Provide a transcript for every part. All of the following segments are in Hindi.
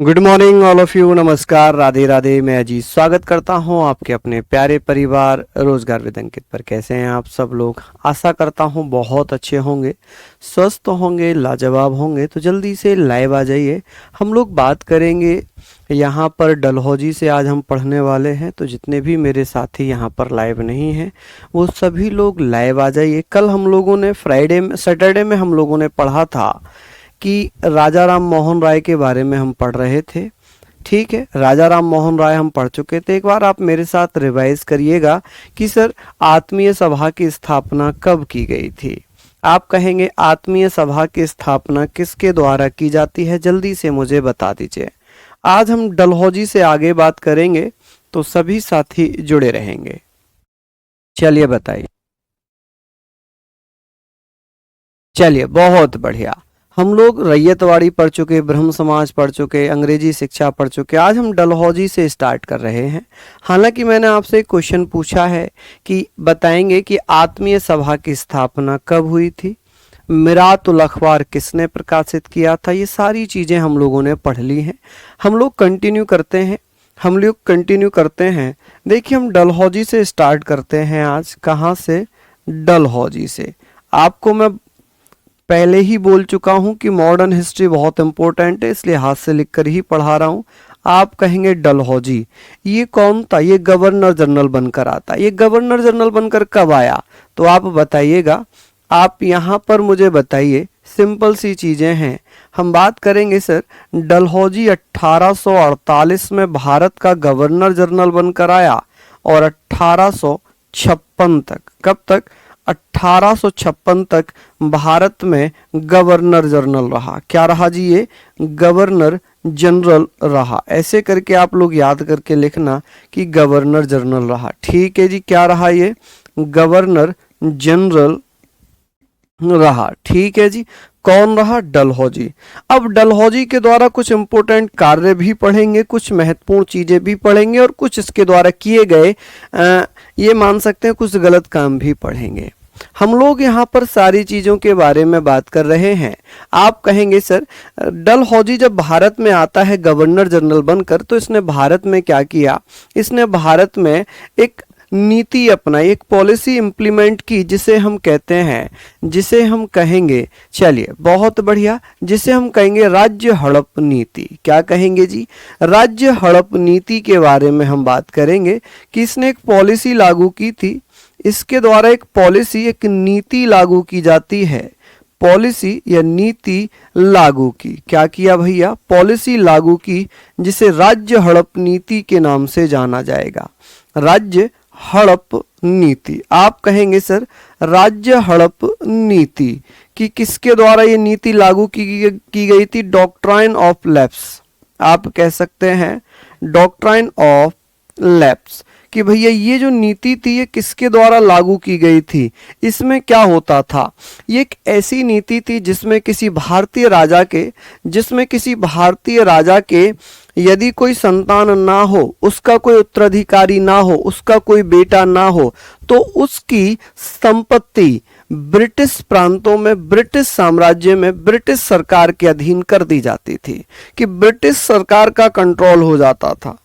Good morning all of you. नमस्कार, राधे राधे। मैं अजीत स्वागत करता हूं आपके अपने प्यारे परिवार रोजगार विद अंकित पर। कैसे हैं आप सब लोग? आशा करता हूं बहुत अच्छे होंगे, स्वस्थ होंगे, लाजवाब होंगे। तो जल्दी से लाइव आ जाइए। हम लोग बात करेंगे यहाँ पर डलहौजी से। आज हम पढ़ने वाले हैं, तो जितने भी मेरे साथी यहाँ पर लाइव नहीं हैं वो सभी लोग लाइव आ जाइए। कल हम लोगों ने सैटरडे में हम लोगों ने पढ़ा था कि राजा राम मोहन राय के बारे में हम पढ़ रहे थे। ठीक है, राजा राम मोहन राय हम पढ़ चुके थे। एक बार आप मेरे साथ रिवाइज करिएगा कि सर आत्मीय सभा की स्थापना कब की गई थी। आप कहेंगे आत्मीय सभा की स्थापना किसके द्वारा की जाती है, जल्दी से मुझे बता दीजिए। आज हम डलहौजी से आगे बात करेंगे, तो सभी साथी जुड़े रहेंगे। चलिए बताइए। चलिए, बहुत बढ़िया। हम लोग रैयतवाड़ी पढ़ चुके, ब्रह्म समाज पढ़ चुके, अंग्रेजी शिक्षा पढ़ चुके। आज हम डलहौजी से स्टार्ट कर रहे हैं। हालांकि मैंने आपसे एक क्वेश्चन पूछा है कि बताएंगे कि आत्मीय सभा की स्थापना कब हुई थी, मिरातुल अखबार किसने प्रकाशित किया था। ये सारी चीज़ें हम लोगों ने पढ़ ली हैं। हम लोग कंटिन्यू करते हैं। देखिए, हम डलहौजी से स्टार्ट करते हैं। आज कहाँ से? डलहौजी से। आपको मैं पहले ही बोल चुका हूं कि मॉडर्न हिस्ट्री बहुत इंपॉर्टेंट है, इसलिए हाथ से लिखकर ही पढ़ा रहा हूं। आप कहेंगे डलहौजी, ये कौन था? ये गवर्नर जनरल बनकर आता। ये गवर्नर जनरल बनकर कब आया? तो आप बताइएगा। आप यहाँ पर मुझे बताइए। सिंपल सी चीजें हैं। हम बात करेंगे सर, डलहौजी 1848 में भारत का गवर्नर जनरल बनकर आया और 1856 तक, कब तक? 1856 तक भारत में गवर्नर जनरल रहा। क्या रहा जी? ये गवर्नर जनरल रहा। ऐसे करके आप लोग याद करके लिखना कि गवर्नर जनरल रहा। ठीक है जी, क्या रहा? ये गवर्नर जनरल रहा। ठीक है जी। कौन रहा? डलहौजी। अब डलहौजी के द्वारा कुछ इंपॉर्टेंट कार्य भी पढ़ेंगे, कुछ महत्वपूर्ण चीजें भी पढ़ेंगे और कुछ इसके द्वारा किए गए ये मान सकते हैं कुछ गलत काम भी पढ़ेंगे। हम लोग यहाँ पर सारी चीजों के बारे में बात कर रहे हैं। आप कहेंगे सर डलहौजी जब भारत में आता है गवर्नर जनरल बनकर, तो इसने भारत में क्या किया? इसने भारत में एक नीति अपनाई, एक पॉलिसी इंप्लीमेंट की, जिसे हम कहते हैं, जिसे हम कहेंगे, चलिए बहुत बढ़िया, जिसे हम कहेंगे राज्य हड़प नीति। क्या कहेंगे जी? राज्य हड़प नीति के बारे में हम बात करेंगे कि इसने एक पॉलिसी लागू की थी। इसके द्वारा एक पॉलिसी, एक नीति लागू की जाती है। पॉलिसी या नीति लागू की। क्या किया भैया? पॉलिसी लागू की, जिसे राज्य हड़प नीति के नाम से जाना जाएगा। राज्य हड़प नीति। आप कहेंगे सर राज्य हड़प नीति कि किसके द्वारा ये नीति लागू की गई थी? Doctrine of lapse. आप कह सकते हैं डॉक्ट्राइन ऑफ लैप्स, कि भैया ये जो नीति थी ये किसके द्वारा लागू की गई थी। इसमें क्या होता था? ये एक ऐसी नीति थी जिसमें किसी भारतीय राजा के यदि कोई संतान ना हो, उसका कोई उत्तराधिकारी ना हो, उसका कोई बेटा ना हो, तो उसकी संपत्ति ब्रिटिश प्रांतों में, ब्रिटिश साम्राज्य में, ब्रिटिश सरकार के अधीन कर दी जाती थी, कि ब्रिटिश सरकार का कंट्रोल हो जाता था।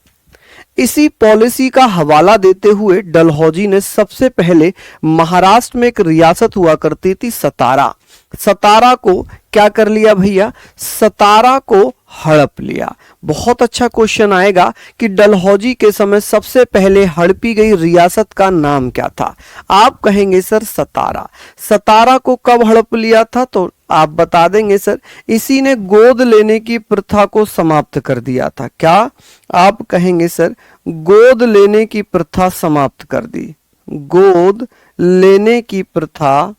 इसी पॉलिसी का हवाला देते हुए डलहौजी ने सबसे पहले महाराष्ट्र में एक रियासत हुआ करती थी सतारा। सतारा को क्या कर लिया भैया? सतारा को हड़प लिया। बहुत अच्छा क्वेश्चन आएगा कि डलहौजी के समय सबसे पहले हड़पी गई रियासत का नाम क्या था? आप कहेंगे सर सतारा। सतारा को कब हड़प लिया था? तो आप बता देंगे सर इसी ने गोद लेने की प्रथा को समाप्त कर दिया था। क्या? आप कहेंगे सर गोद लेने की प्रथा समाप्त कर दी। गोद लेने की प्रथा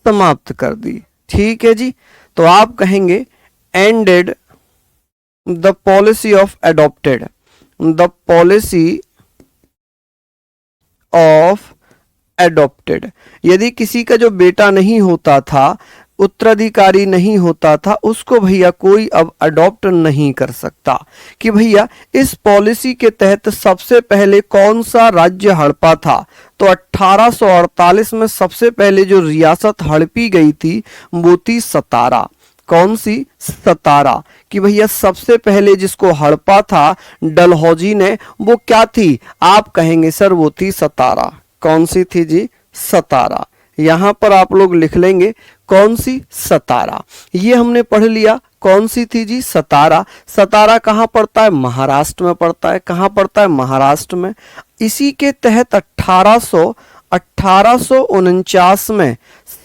समाप्त कर दी। ठीक है जी। तो आप कहेंगे ended the policy of adopted, the policy of adopted। यदि किसी का जो बेटा नहीं होता था, उत्तराधिकारी नहीं होता था, उसको भैया कोई अब अडॉप्ट नहीं कर सकता। कि भैया इस पॉलिसी के तहत सबसे पहले कौन सा राज्य हड़पा था? तो 1848 में सबसे पहले जो रियासत हड़पी गई थी वो थी सतारा। कौन सी? सतारा। कि भैया सबसे पहले जिसको हड़पा था डलहौजी ने वो क्या थी? आप कहेंगे सर वो थी सतारा। कौन सी थी जी? सतारा। यहां पर आप लोग लिख लेंगे कौन सी? सतारा। ये हमने पढ़ लिया कौन सी थी जी? सतारा। सतारा कहां पड़ता है? महाराष्ट्र में पड़ता है। कहां पड़ता है? महाराष्ट्र में। इसी के तहत 1849 में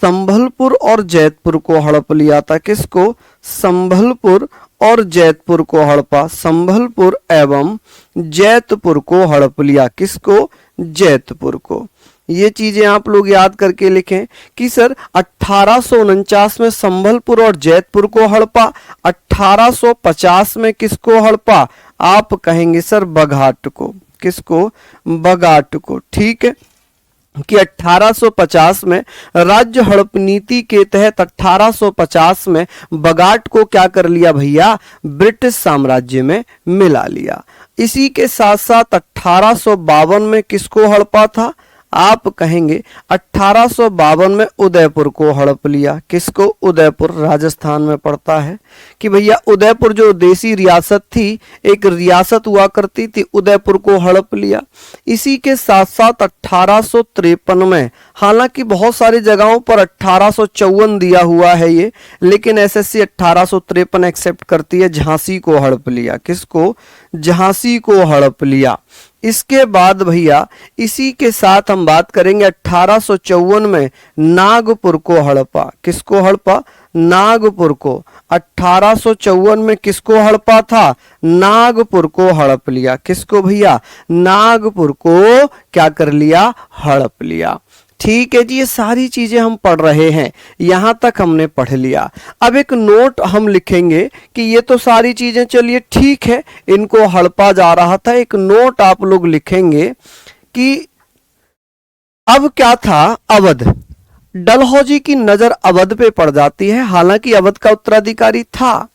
संभलपुर और जैतपुर को हड़प लिया था। किसको? संभलपुर और जैतपुर को हड़पा। संभलपुर एवं जैतपुर को हड़प लिया। किसको? जैतपुर को। ये चीजें आप लोग याद करके लिखें कि सर 1849 में संभलपुर और जैतपुर को हड़पा। 1850 में किसको हड़पा? आप कहेंगे सर बघाट को। किसको? बघाट को। ठीक है कि 1850 में राज्य हड़प नीति के तहत 1850 में बघाट को क्या कर लिया भैया? ब्रिटिश साम्राज्य में मिला लिया। इसी के साथ साथ 1852 में किसको हड़पा था? आप कहेंगे 1852 में उदयपुर को हड़प लिया। किसको? उदयपुर राजस्थान में पड़ता है। कि भैया उदयपुर जो देसी रियासत थी, एक रियासत हुआ करती थी, उदयपुर को हड़प लिया। इसी के साथ साथ 1853 में, हालांकि बहुत सारी जगहों पर 1854 दिया हुआ है ये, लेकिन एसएससी 1853 एक्सेप्ट करती है। झांसी को हड़प लिया। किसको? झांसी को हड़प लिया। इसके बाद भैया इसी के साथ हम बात करेंगे 1854 में नागपुर को हड़पा। किसको हड़पा? नागपुर को। 1854 में किसको हड़पा था? नागपुर को हड़प लिया। किसको भैया? नागपुर को क्या कर लिया? हड़प लिया। ठीक है जी, ये सारी चीजें हम पढ़ रहे हैं, यहां तक हमने पढ़ लिया। अब एक नोट हम लिखेंगे कि ये तो सारी चीजें चलिए ठीक है, इनको हड़पा जा रहा था। एक नोट आप लोग लिखेंगे कि अब क्या था? अवध। डलहौजी की नजर अवध पे पड़ जाती है, हालांकि अवध का उत्तराधिकारी था,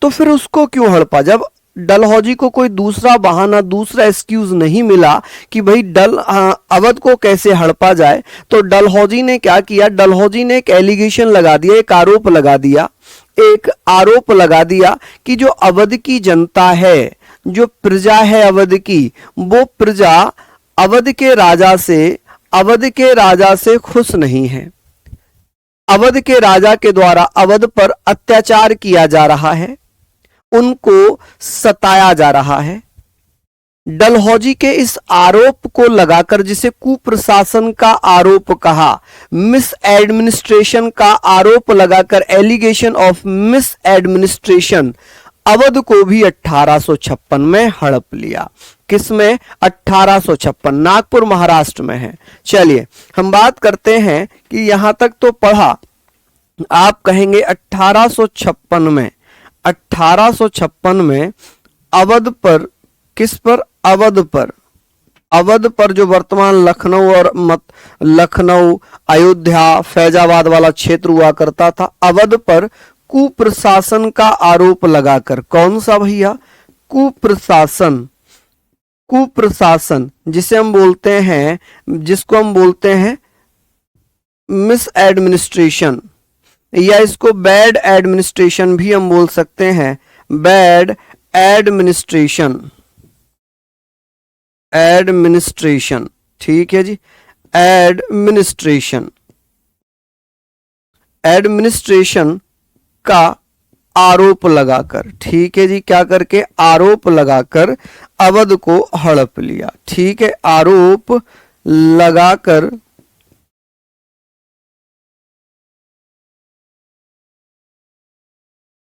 तो फिर उसको क्यों हड़पा? जब डलहौजी को कोई दूसरा बहाना, दूसरा एक्सक्यूज नहीं मिला कि भाई अवध को कैसे हड़पा जाए, तो डलहौजी ने क्या किया? डलहौजी ने एक एलिगेशन लगा दिया, एक आरोप लगा दिया। एक आरोप लगा दिया कि जो अवध की जनता है, जो प्रजा है अवध की, वो प्रजा अवध के राजा से खुश नहीं है। अवध के राजा के द्वारा अवध पर अत्याचार किया जा रहा है, उनको सताया जा रहा है। डलहौजी के इस आरोप को लगाकर, जिसे कुप्रशासन का आरोप कहा, मिस एडमिनिस्ट्रेशन का आरोप लगाकर, allegation of mis administration, Awadh को भी 1856 में हड़प लिया। किसमें? 1856। नागपुर महाराष्ट्र में है। चलिए हम बात करते हैं कि यहां तक तो पढ़ा। आप कहेंगे 1856 में अवध पर, किस पर? अवध पर जो वर्तमान लखनऊ और लखनऊ, अयोध्या, फैजाबाद वाला क्षेत्र हुआ करता था, अवध पर कुप्रशासन का आरोप लगाकर। कौन सा भैया? कुप्रशासन जिसे हम बोलते हैं, जिसको हम बोलते हैं मिस एडमिनिस्ट्रेशन, या इसको बैड एडमिनिस्ट्रेशन भी हम बोल सकते हैं। बैड एडमिनिस्ट्रेशन, ठीक है जी। एडमिनिस्ट्रेशन का आरोप लगाकर, ठीक है जी, क्या करके? आरोप लगाकर अवध को हड़प लिया। ठीक है, आरोप लगाकर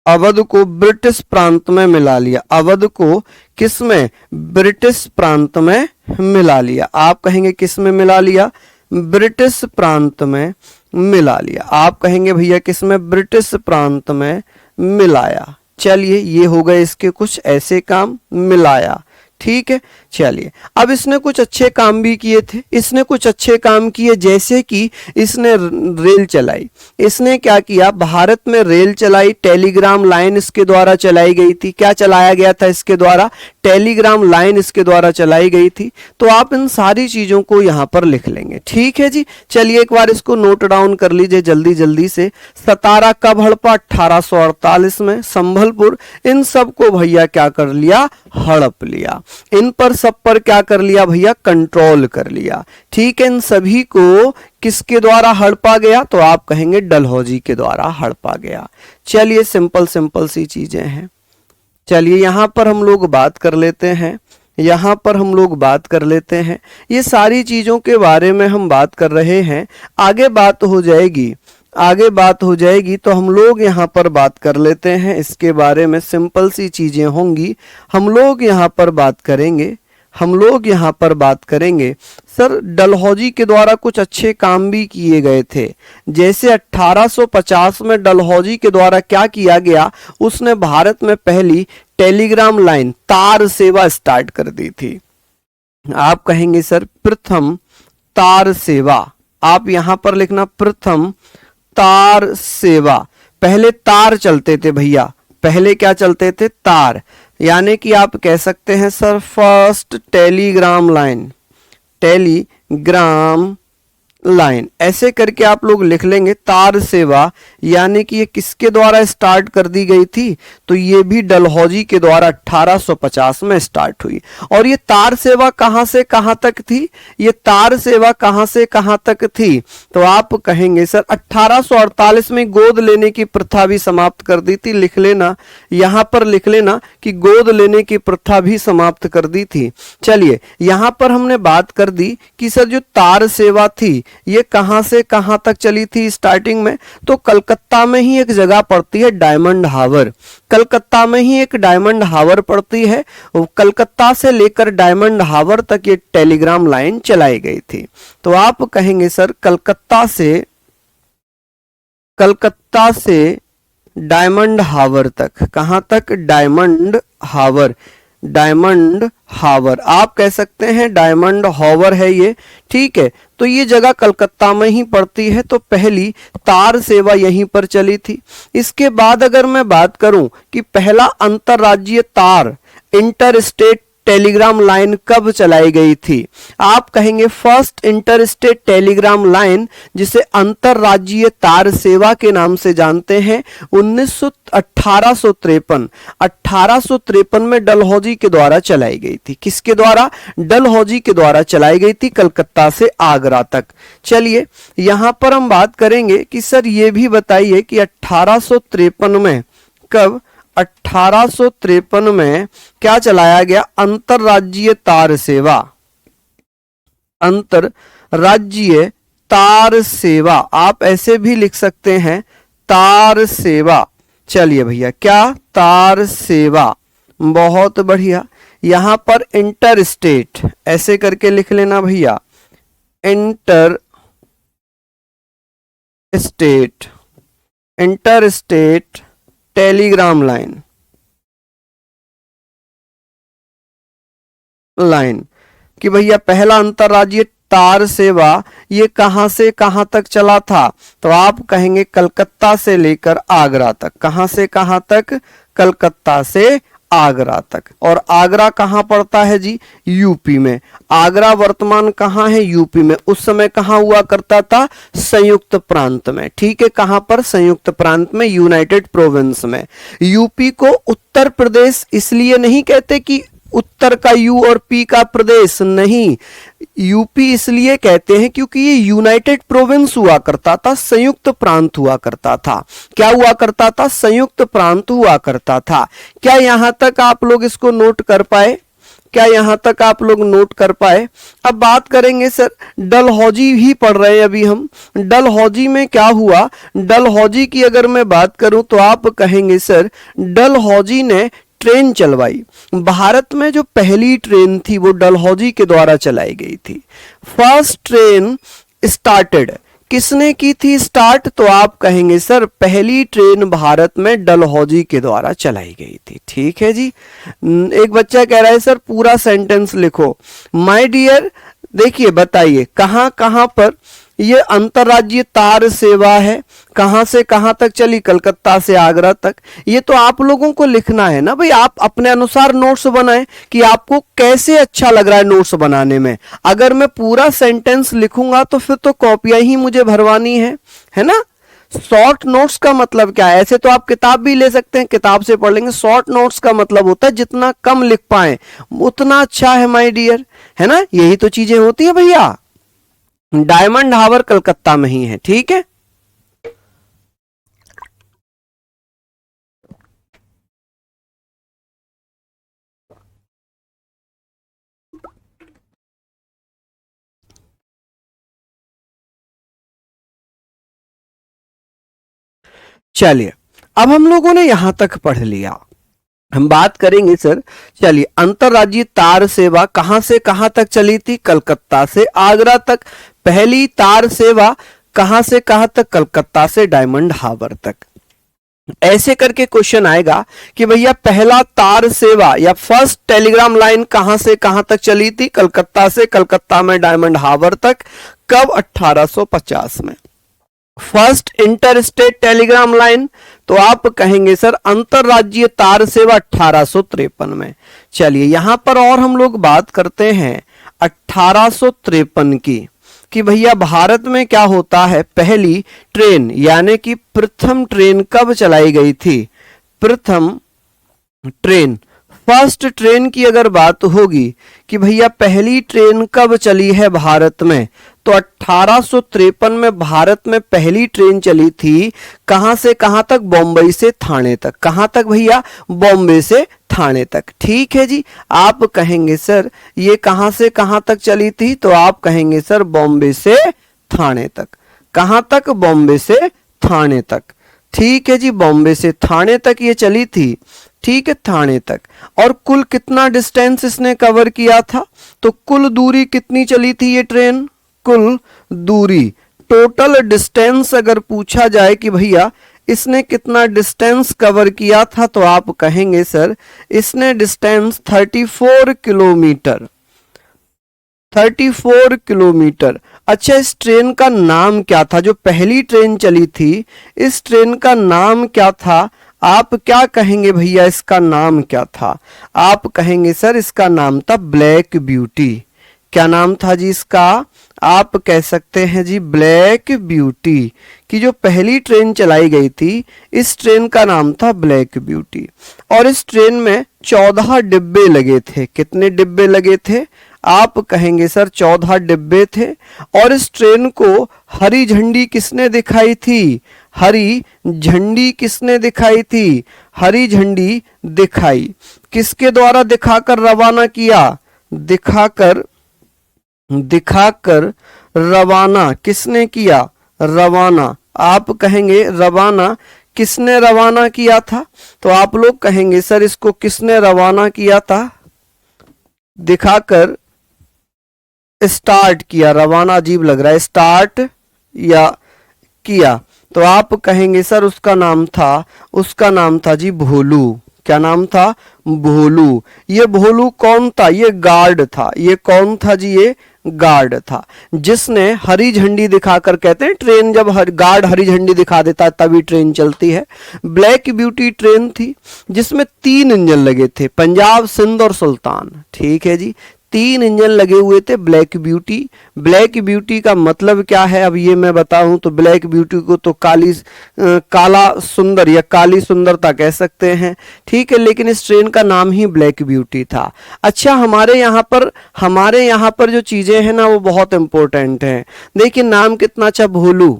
अवध को ब्रिटिश प्रांत में मिला लिया। अवध को किस में? ब्रिटिश प्रांत में मिला लिया। आप कहेंगे किस में मिला लिया? ब्रिटिश प्रांत में मिला लिया। आप कहेंगे भैया किस में? ब्रिटिश प्रांत में मिलाया। चलिए ये हो गए इसके कुछ ऐसे काम, मिलाया। ठीक है, चलिए, अब इसने कुछ अच्छे काम भी किए थे। इसने कुछ अच्छे काम किए, जैसे कि इसने रेल चलाई। इसने क्या किया, भारत में रेल चलाई, टेलीग्राम लाइन इसके द्वारा चलाई गई थी। क्या चलाया गया था इसके द्वारा? टेलीग्राम लाइन इसके द्वारा चलाई गई थी। तो आप इन सारी चीजों को यहां पर लिख लेंगे, ठीक है जी। चलिए एक बार इसको नोट डाउन कर लीजिए जल्दी जल्दी से। सतारा कब हड़पा? 1848 में। संभलपुर, इन सब को भैया क्या कर लिया? हड़प लिया। इन पर सब पर क्या कर लिया भैया? कंट्रोल कर लिया, ठीक है। इन सभी को किसके द्वारा हड़पा गया? तो आप कहेंगे डलहौजी के द्वारा हड़पा गया। चलिए सिंपल सिंपल सी चीजें हैं। चलिए यहां पर हम लोग बात कर लेते हैं, यहां पर हम लोग बात कर लेते हैं। ये सारी चीजों के बारे में हम बात कर रहे हैं, आगे बात हो जाएगी, आगे बात हो जाएगी तो हम लोग यहाँ पर बात कर लेते हैं इसके बारे में। सिंपल सी चीजें होंगी, हम लोग यहाँ पर बात करेंगे, हम लोग यहाँ पर बात करेंगे। सर डलहौजी के द्वारा कुछ अच्छे काम भी किए गए थे, जैसे 1850 में डलहौजी के द्वारा क्या किया गया, उसने भारत में पहली टेलीग्राम लाइन तार सेवा स्टार्ट कर दी थी। आप कहेंगे सर प्रथम तार सेवा, आप यहां पर लिखना प्रथम तार सेवा। पहले तार चलते थे भैया, पहले क्या चलते थे? तार। यानी कि आप कह सकते हैं sir first Telegram line, Telegram line, ऐसे करके आप लोग लिख लेंगे तार सेवा। यानी कि ये किसके द्वारा स्टार्ट कर दी गई थी? तो ये भी डलहौजी के द्वारा 1850 में स्टार्ट हुई। और ये तार सेवा कहां से कहां तक थी? ये तार सेवा कहां से कहां तक थी? तो आप कहेंगे सर 1848 में गोद लेने की प्रथा भी समाप्त कर दी थी। लिख लेना, यहां पर लिख लेना कि गोद लेने की प्रथा भी समाप्त कर दी थी। चलिए यहां पर हमने बात कर दी कि सर जो तार सेवा थी ये कहां से कहां तक चली थी स्टार्टिंग में? तो कलकत्ता में ही एक जगह पड़ती है डायमंड हावर, कलकत्ता में ही एक डायमंड हावर पड़ती है। कलकत्ता से लेकर डायमंड हावर तक ये टेलीग्राम लाइन चलाई गई थी। तो आप कहेंगे सर कलकत्ता से डायमंड हावर तक, कहां तक? डायमंड हावर, डायमंड हावर, आप कह सकते हैं डायमंड हावर है ये, ठीक है। तो ये जगह कलकत्ता में ही पड़ती है, तो पहली तार सेवा यहीं पर चली थी। इसके बाद अगर मैं बात करूं कि पहला अंतरराज्यीय तार इंटर स्टेट टेलीग्राम लाइन कब चलाई गई थी? आप कहेंगे first inter state Telegram line, जिसे अंतरराज्यीय तार सेवा के नाम से जानते हैं, 1853 में डलहौजी के द्वारा चलाई गई थी। किसके द्वारा? डलहौजी के द्वारा चलाई गई थी, कलकत्ता से आगरा तक। चलिए यहां पर हम बात करेंगे कि सर ये भी बताइए कि 1853 में कब? 1853 में क्या चलाया गया? अंतरराज्यीय तार सेवा, अंतरराज्यीय तार सेवा, आप ऐसे भी लिख सकते हैं तार सेवा। चलिए भैया क्या? तार सेवा, बहुत बढ़िया। यहां पर इंटर स्टेट ऐसे करके लिख लेना भैया, inter state, inter state Telegram line, कि भैया पहला अंतरराज्यीय तार सेवा ये कहां से कहां तक चला था? तो आप कहेंगे कलकत्ता से लेकर आगरा तक। कहां से कहां तक? कलकत्ता से आगरा तक। और आगरा कहां पड़ता है जी? यूपी में। आगरा वर्तमान कहां है? यूपी में। उस समय कहां हुआ करता था? संयुक्त प्रांत में, ठीक है। कहां पर? संयुक्त प्रांत में, यूनाइटेड प्रोविंस में। यूपी को उत्तर प्रदेश इसलिए नहीं कहते कि उत्तर का यू और पी का प्रदेश, नहीं, यूपी इसलिए कहते हैं क्योंकि ये यूनाइटेड प्रोविंस हुआ करता था, संयुक्त प्रांत हुआ करता था। क्या हुआ करता था? संयुक्त प्रांत हुआ करता था। क्या यहां तक आप लोग इसको नोट कर पाए? क्या यहां तक आप लोग नोट कर पाए? अब बात करेंगे सर डलहौजी ही पढ़ रहे हैं अभी हम। डलहौजी में क्या हुआ? डलहौजी की अगर मैं बात करूं तो आप कहेंगे सर डलहौजी ने ट्रेन चलवाई। भारत में जो पहली ट्रेन थी वो डलहौजी के द्वारा चलाई गई थी। फर्स्ट ट्रेन स्टार्टेड किसने की थी स्टार्ट? तो आप कहेंगे सर पहली ट्रेन भारत में डलहौजी के द्वारा चलाई गई थी। ठीक है जी। एक बच्चा कह रहा है सर पूरा सेंटेंस लिखो। माय डियर, देखिए बताइए कहां कहां पर ये अंतरराज्यीय तार सेवा है, कहां से कहां तक चली? कलकत्ता से आगरा तक। ये तो आप लोगों को लिखना है ना भाई, आप अपने अनुसार नोट्स बनाएं कि आपको कैसे अच्छा लग रहा है नोट्स बनाने में। अगर मैं पूरा सेंटेंस लिखूंगा तो फिर तो कॉपियां ही मुझे भरवानी है ना। शॉर्ट नोट्स का मतलब क्या है? ऐसे तो आप किताब भी ले सकते हैं, किताब से पढ़ लेंगे। शॉर्ट नोट्स का मतलब होता है जितना कम लिख पाए उतना अच्छा है माय डियर, है ना। यही तो चीजें होती है भैया। डायमंड हार्बर कलकत्ता में ही है। ठीक है। चलिए अब हम लोगों ने यहां तक पढ़ लिया। हम बात करेंगे सर, चलिए अंतरराज्यीय तार सेवा कहां से कहां तक चली थी? कलकत्ता से आगरा तक। पहली तार सेवा कहां से कहां तक? कलकत्ता से डायमंड हार्बर तक। ऐसे करके क्वेश्चन आएगा कि भैया पहला तार सेवा या फर्स्ट टेलीग्राम लाइन कहां से कहां तक चली थी? कलकत्ता से कलकत्ता में डायमंड हार्बर तक। कब? 1850 में। फर्स्ट इंटर टेलीग्राम लाइन, तो आप कहेंगे सर अंतरराज्यीय तार सेवा 1853 में। चलिए यहां पर और हम लोग बात करते हैं 1853 की कि भैया भारत में क्या होता है, पहली ट्रेन यानी कि प्रथम ट्रेन कब चलाई गई थी? प्रथम ट्रेन, फर्स्ट ट्रेन की अगर बात होगी कि भैया पहली ट्रेन कब चली है भारत में, तो 1853 में भारत में पहली ट्रेन चली थी। कहां से कहां तक? बॉम्बे से थाने तक। कहां तक भैया? बॉम्बे से थाने तक। ठीक है जी। आप कहेंगे सर ये कहां से कहां तक चली थी? तो आप कहेंगे सर बॉम्बे से थाने तक। कहां तक? बॉम्बे से थाने तक। ठीक है जी, बॉम्बे से थाने तक ये चली थी। ठीक है, थाने तक। और कुल कितना डिस्टेंस इसने कवर किया था? तो कुल दूरी कितनी चली थी ये ट्रेन? कुल दूरी, टोटल डिस्टेंस अगर पूछा जाए कि भैया इसने कितना डिस्टेंस कवर किया था, तो आप कहेंगे सर इसने डिस्टेंस 34 किलोमीटर। 34 किलोमीटर। अच्छा, इस ट्रेन का नाम क्या था? जो पहली ट्रेन चली थी इस ट्रेन का नाम क्या था? आप क्या कहेंगे भैया इसका नाम क्या था? आप कहेंगे सर इसका नाम था ब्लैक ब्यूटी। क्या नाम था जी इसका? आप कह सकते हैं जी ब्लैक ब्यूटी। कि जो पहली ट्रेन चलाई गई थी इस ट्रेन का नाम था ब्लैक ब्यूटी। और इस ट्रेन में 14 डिब्बे लगे थे। कितने डिब्बे लगे थे? आप कहेंगे सर 14 डिब्बे थे। और इस ट्रेन को हरी झंडी किसने दिखाई थी? हरी झंडी किसने दिखाई थी? हरी झंडी दिखाई। किसके द्वारा दिखाकर रवाना किया? दिखाकर रवाना किसने किया? रवाना। आप कहेंगे रवाना किसने रवाना किया था? तो आप लोग कहेंगे सर इसको किसने रवाना किया था? दिखाकर स्टार्ट किया। रवाना अजीब लग रहा है, स्टार्ट या किया। तो आप कहेंगे सर उसका नाम था जी भोलू। क्या नाम था? भोलू। ये भोलू कौन था? ये गार्ड था। ये कौन था जी? ये गार्ड था जिसने हरी झंडी दिखाकर, कहते हैं ट्रेन जब गार्ड हरी झंडी दिखा देता है तभी ट्रेन चलती है। ब्लैक ब्यूटी ट्रेन थी जिसमें 3 इंजन लगे थे, पंजाब, सिंध और सुल्तान। ठीक है जी, 3 इंजन लगे हुए थे ब्लैक ब्यूटी। ब्लैक ब्यूटी का मतलब क्या है अब ये मैं बताऊं तो ब्लैक ब्यूटी को तो काला सुंदर या काली सुंदरता कह सकते हैं। ठीक है, लेकिन इस ट्रेन का नाम ही ब्लैक ब्यूटी था। अच्छा, हमारे यहाँ पर जो चीजें हैं ना वो बहुत इंपॉर्टेंट हैं। देखिए नाम कितना अच्छा, भोलू,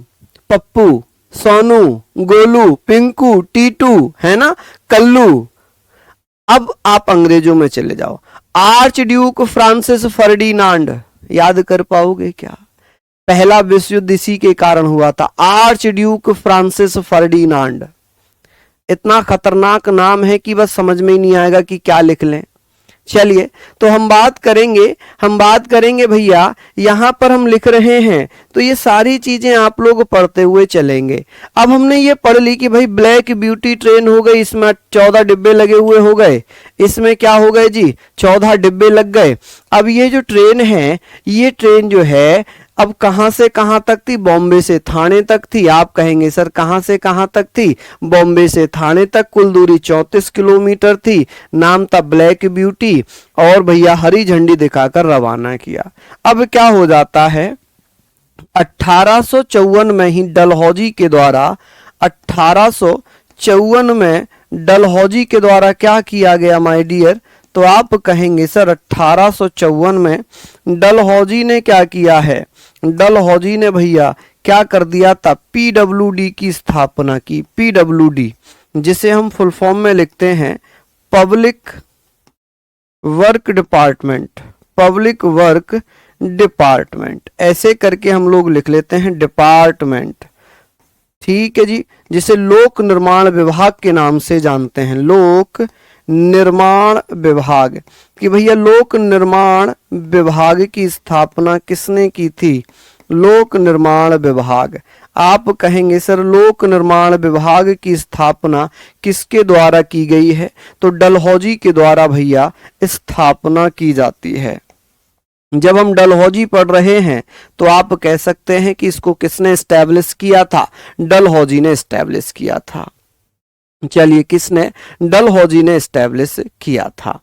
पप्पू, सोनू, गोलू, पिंकू, टीटू, है ना, कल्लू। अब आप अंग्रेजों में चले जाओ। आर्च ड्यूक फ्रांसिस फर्डिनांड, याद कर पाओगे क्या? पहला विश्व युद्ध इसी के कारण हुआ था। Arch Duke Francis Ferdinand. इतना खतरनाक नाम है कि बस समझ में ही नहीं आएगा कि क्या लिख लें। चलिए तो हम बात करेंगे भैया, यहाँ पर हम लिख रहे हैं तो ये सारी चीजें आप लोग पढ़ते हुए चलेंगे। अब हमने ये पढ़ ली कि भाई ब्लैक ब्यूटी ट्रेन हो गई, इसमें 14 डिब्बे लगे हुए हो गए, इसमें क्या हो गए जी 14 डिब्बे लग गए। अब ये जो ट्रेन है, ये ट्रेन जो है अब कहां से कहां तक थी, बॉम्बे से थाने तक थी। आप कहेंगे सर कहां से कहां तक थी, बॉम्बे से थाने तक, कुल दूरी 34 किलोमीटर थी, नाम था ब्लैक ब्यूटी, और भैया हरी झंडी दिखाकर रवाना किया। अब क्या हो जाता है, 1854 में ही डलहौजी के द्वारा 1854 में डलहौजी के द्वारा क्या किया गया माय डियर, तो आप कहेंगे सर 1854 में डलहौजी ने क्या किया है, डलहौजी ने भैया क्या कर दिया था, पीडब्ल्यूडी की स्थापना की। पीडब्ल्यूडी जिसे हम फुल फॉर्म में लिखते हैं public work department, public work department, ऐसे करके हम लोग लिख लेते हैं डिपार्टमेंट, ठीक है जी, जिसे लोक निर्माण विभाग के नाम से जानते हैं, लोक निर्माण विभाग। कि भैया लोक निर्माण विभाग की स्थापना किसने की थी, लोक निर्माण विभाग। आप कहेंगे सर लोक निर्माण विभाग की स्थापना किसके द्वारा की गई है, तो डलहौजी के द्वारा भैया स्थापना की जाती है। जब हम डलहौजी पढ़ रहे हैं तो आप कह सकते हैं कि इसको किसने एस्टैब्लिश किया था, डलहौजी ने एस्टैब्लिश किया था। चलिए किसने, डलहौजी ने एस्टैब्लिश किया था।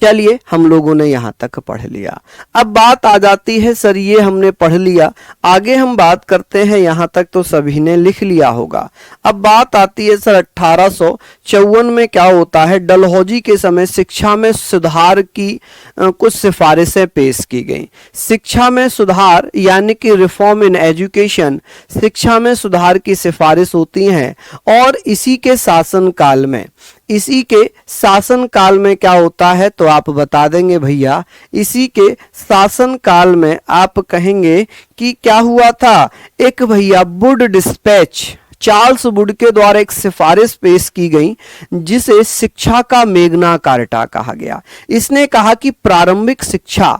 चलिए हम लोगों ने यहां तक पढ़ लिया। अब बात आ जाती है सर ये हमने पढ़ लिया, आगे हम बात करते हैं, यहां तक तो सभी ने लिख लिया होगा। अब बात आती है सर 1854 में क्या होता है, डलहौजी के समय शिक्षा में सुधार की कुछ सिफारिशें पेश की गई। शिक्षा में सुधार यानी कि रिफॉर्म इन एजुकेशन, शिक्षा में सुधार की सिफारिश होती हैं। और इसी के शासनकाल में, इसी के शासनकाल में क्या होता है, तो आप बता देंगे भैया, इसी के शासनकाल में आप कहेंगे कि क्या हुआ था, एक भैया वुड डिस्पैच, चार्ल्स वुड के द्वारा एक सिफारिश पेश की गई जिसे शिक्षा का मेग्ना कार्टा कहा गया। इसने कहा कि प्रारंभिक शिक्षा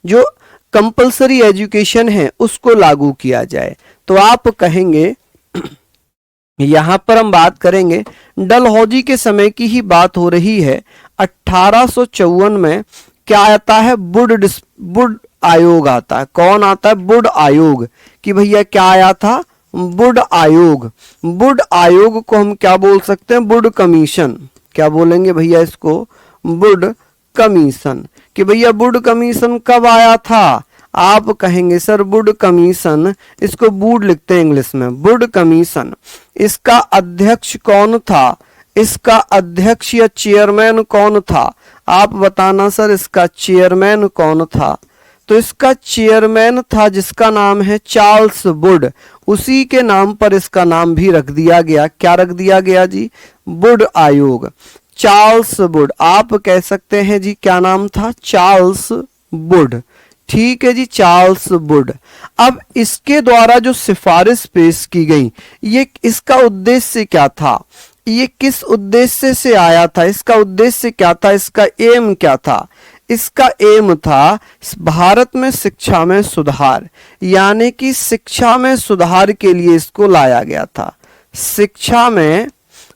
जो कंपलसरी एजुकेशन है उसको लागू किया जाए। तो आप कहेंगे, यहां पर हम बात करेंगे डलहौजी के समय की ही बात हो रही है। 1854 में क्या आता है, वुड आयोग आता है। कौन आता है, वुड आयोग। कि भैया क्या आया था, वुड आयोग। वुड आयोग को हम क्या बोल सकते हैं, वुड कमीशन। क्या बोलेंगे भैया इसको, वुड कमीशन। कि भैया वुड कमीशन कब आया था, आप कहेंगे सर वुड कमीशन, इसको वुड लिखते हैं इंग्लिश में, वुड कमीशन। इसका अध्यक्ष कौन था, इसका अध्यक्ष या चेयरमैन कौन था, आप बताना सर इसका चेयरमैन कौन था। तो इसका चेयरमैन था जिसका नाम है चार्ल्स वुड, उसी के नाम पर इसका नाम भी रख दिया गया। क्या रख दिया गया जी, वुड आयोग, चार्ल्स वुड। आप कह सकते हैं जी क्या नाम था, चार्ल्स वुड, ठीक है जी, चार्ल्स वुड। अब इसके द्वारा जो सिफारिश पेश की गई, ये इसका उद्देश्य क्या था, ये किस उद्देश्य से आया था, इसका उद्देश्य क्या था, इसका एम क्या था। इसका एम था भारत में शिक्षा में सुधार, यानी कि शिक्षा में सुधार के लिए इसको लाया गया था। शिक्षा में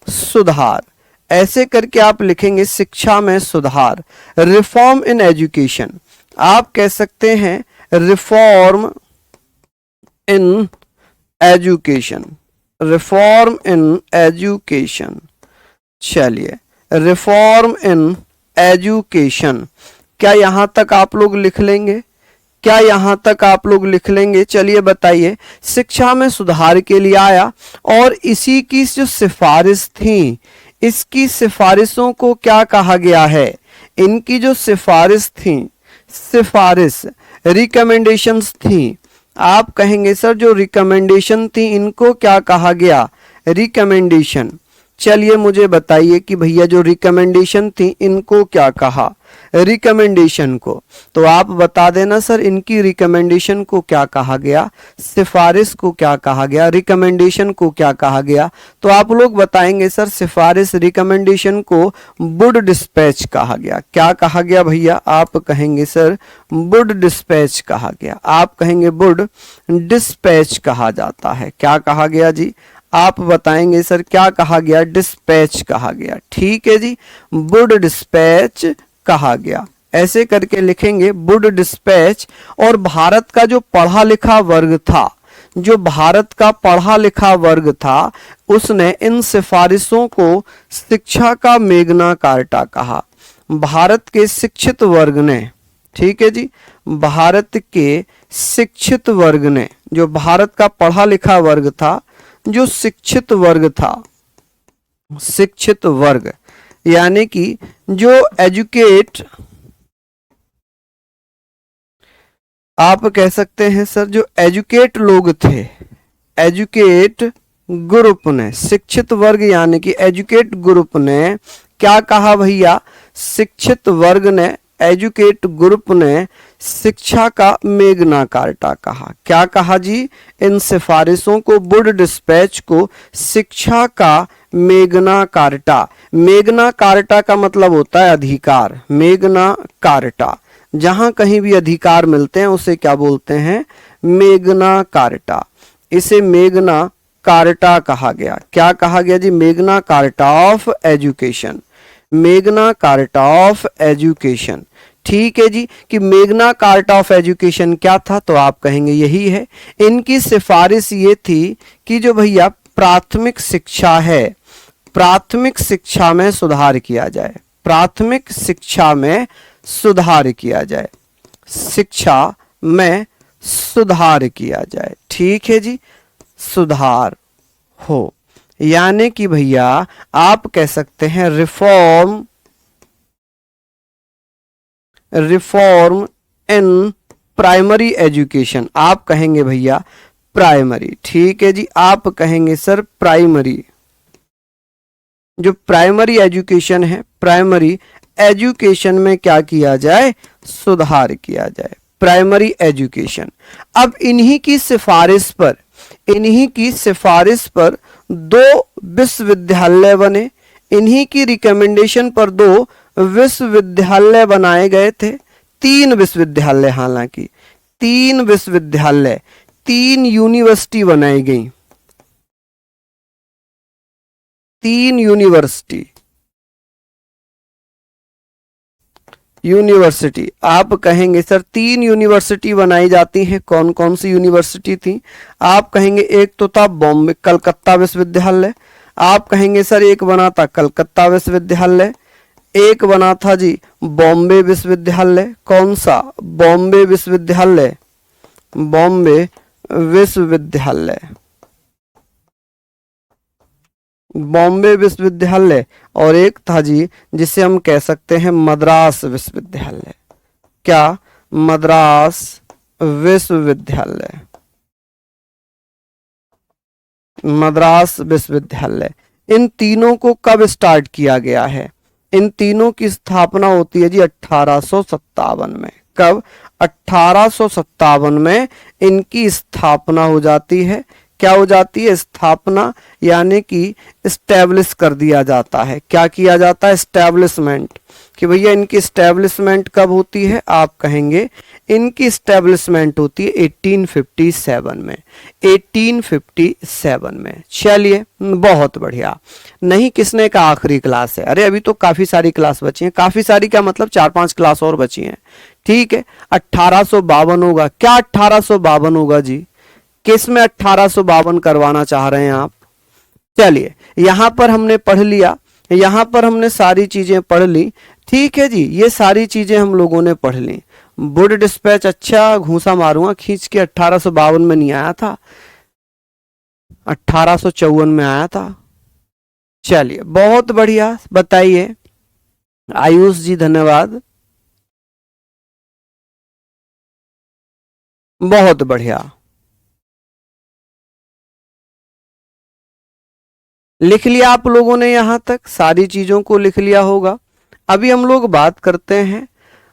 सुधार, ऐसे करके आप लिखेंगे शिक्षा में सुधार। रिफॉर्म इन एजुकेशन, आप कह सकते हैं reform in education, reform in education. चलिए रिफॉर्म इन एजुकेशन, क्या यहां तक आप लोग लिख लेंगे, क्या यहां तक आप लोग लिख लेंगे। चलिए बताइए, शिक्षा में सुधार के लिए आया और इसी की जो सिफारिश थी, इसकी सिफारिशों को क्या कहा गया है, इनकी जो सिफारिश थी, सिफारिश रिकमेंडेशंस थी। आप कहेंगे सर जो रिकमेंडेशन थी इनको क्या कहा गया, रिकमेंडेशन। चलिए मुझे बताइए कि भैया जो रिकमेंडेशन थी इनको क्या कहा, रिकमेंडेशन को। तो आप बता देना सर इनकी रिकमेंडेशन को क्या कहा गया, सिफारिश को क्या कहा गया, रिकमेंडेशन को क्या कहा गया। तो आप लोग बताएंगे सर सिफारिश रिकमेंडेशन को वुड डिस्पैच कहा गया। क्या कहा गया भैया, आप कहेंगे सर वुड डिस्पैच कहा गया, आप कहेंगे वुड डिस्पैच कहा जाता है। क्या कहा गया जी, आप बताएंगे सर क्या कहा गया, डिस्पैच कहा गया। ठीक है जी, वुड डिस्पैच कहा गया, ऐसे करके लिखेंगे वुड डिस्पैच। और भारत का जो पढ़ा लिखा वर्ग था, जो भारत का पढ़ा लिखा वर्ग था, उसने इन सिफारिशों को शिक्षा का मेगना कार्टा कहा। भारत के शिक्षित वर्ग ने, ठीक है जी, भारत के शिक्षित वर्ग ने, जो भारत का पढ़ा लिखा वर्ग था, जो शिक्षित वर्ग था, शिक्षित वर्ग यानी कि जो एजुकेट, आप कह सकते हैं सर जो एजुकेट लोग थे, एजुकेट ग्रुप ने, शिक्षित वर्ग यानी कि एजुकेट ग्रुप ने क्या कहा भैया, शिक्षित वर्ग ने, एजुकेट ग्रुप ने शिक्षा का मेगना कार्टा कहा। क्या कहा जी, इन सिफारिशों को, वुड डिस्पैच को शिक्षा का मेगना कार्टा। मेगना कार्टा का मतलब होता है अधिकार, मेगना कार्टा, जहां कहीं भी अधिकार मिलते हैं उसे क्या बोलते हैं, मेगना कार्टा। इसे मेगना कार्टा कहा गया। क्या कहा गया जी, मेगना कार्टा ऑफ एजुकेशन, मेगना कार्टा ऑफ एजुकेशन। ठीक है जी, कि मेगना कार्टा ऑफ एजुकेशन क्या था, तो आप कहेंगे यही है। इनकी सिफारिश ये थी कि जो भैया प्राथमिक शिक्षा है, प्राथमिक शिक्षा में सुधार किया जाए, प्राथमिक शिक्षा में सुधार किया जाए, शिक्षा में सुधार किया जाए। ठीक है जी, सुधार हो, यानी कि भैया आप कह सकते हैं reform, reform in primary education. आप कहेंगे भैया प्राइमरी। ठीक है जी, आप कहेंगे सर प्राइमरी, जो प्राइमरी एजुकेशन है, प्राइमरी एजुकेशन में क्या किया जाए, सुधार किया जाए, प्राइमरी एजुकेशन। अब इन्हीं की सिफारिश पर, इन्हीं की सिफारिश पर 2 विश्वविद्यालय बने, इन्हीं की रिकमेंडेशन पर 2 विश्वविद्यालय बनाए गए थे, 3 विश्वविद्यालय, हालांकि 3 विश्वविद्यालय, 3 यूनिवर्सिटी बनाई गई, 3 यूनिवर्सिटी, यूनिवर्सिटी आप कहेंगे सर 3 यूनिवर्सिटी बनाई जाती हैं। कौन कौन सी यूनिवर्सिटी थी, आप कहेंगे एक तो था बॉम्बे, कलकत्ता विश्वविद्यालय, आप कहेंगे सर एक बना था कलकत्ता विश्वविद्यालय, एक बना था जी बॉम्बे विश्वविद्यालय। कौन सा, बॉम्बे विश्वविद्यालय, बॉम्बे विश्वविद्यालय, बॉम्बे विश्वविद्यालय। और एक था जी जिसे हम कह सकते हैं मद्रास विश्वविद्यालय। क्या, मद्रास विश्वविद्यालय, मद्रास विश्वविद्यालय। इन तीनों को कब स्टार्ट किया गया है, इन तीनों की स्थापना होती है जी 1857 में। कब, 1857 में इनकी स्थापना हो जाती है। क्या हो जाती है, स्थापना, यानी कि इस्टेब्लिश कर दिया जाता है। क्या किया जाता है, इस्टेब्लिशमेंट, कि भैया इनकी इस्टेब्लिशमेंट कब होती है, आप कहेंगे इनकी इस्टेब्लिशमेंट होती है 1857 में, 1857 में। चलिए बहुत बढ़िया। नहीं किसने का आखिरी क्लास है, अरे अभी तो काफी सारी क्लास बची हैं, काफी सारी क्या मतलब 4-5 क्लास और बची हैं। ठीक है, 1852 होगा। क्या 1852 होगा जी, किस में 1852 करवाना चाह रहे हैं आप। चलिए यहां पर हमने पढ़ लिया, यहां पर हमने सारी चीजें पढ़ ली। ठीक है जी, ये सारी चीजें हम लोगों ने पढ़ ली। वुड डिस्पैच, अच्छा घूसा मारूंगा खींच के, 1852 में नहीं आया था, 1854 में आया था। चलिए बहुत बढ़िया, बताइए आयुष जी, धन्यवाद, बहुत बढ़िया। लिख लिया आप लोगों ने, यहां तक सारी चीजों को लिख लिया होगा। अभी हम लोग बात करते हैं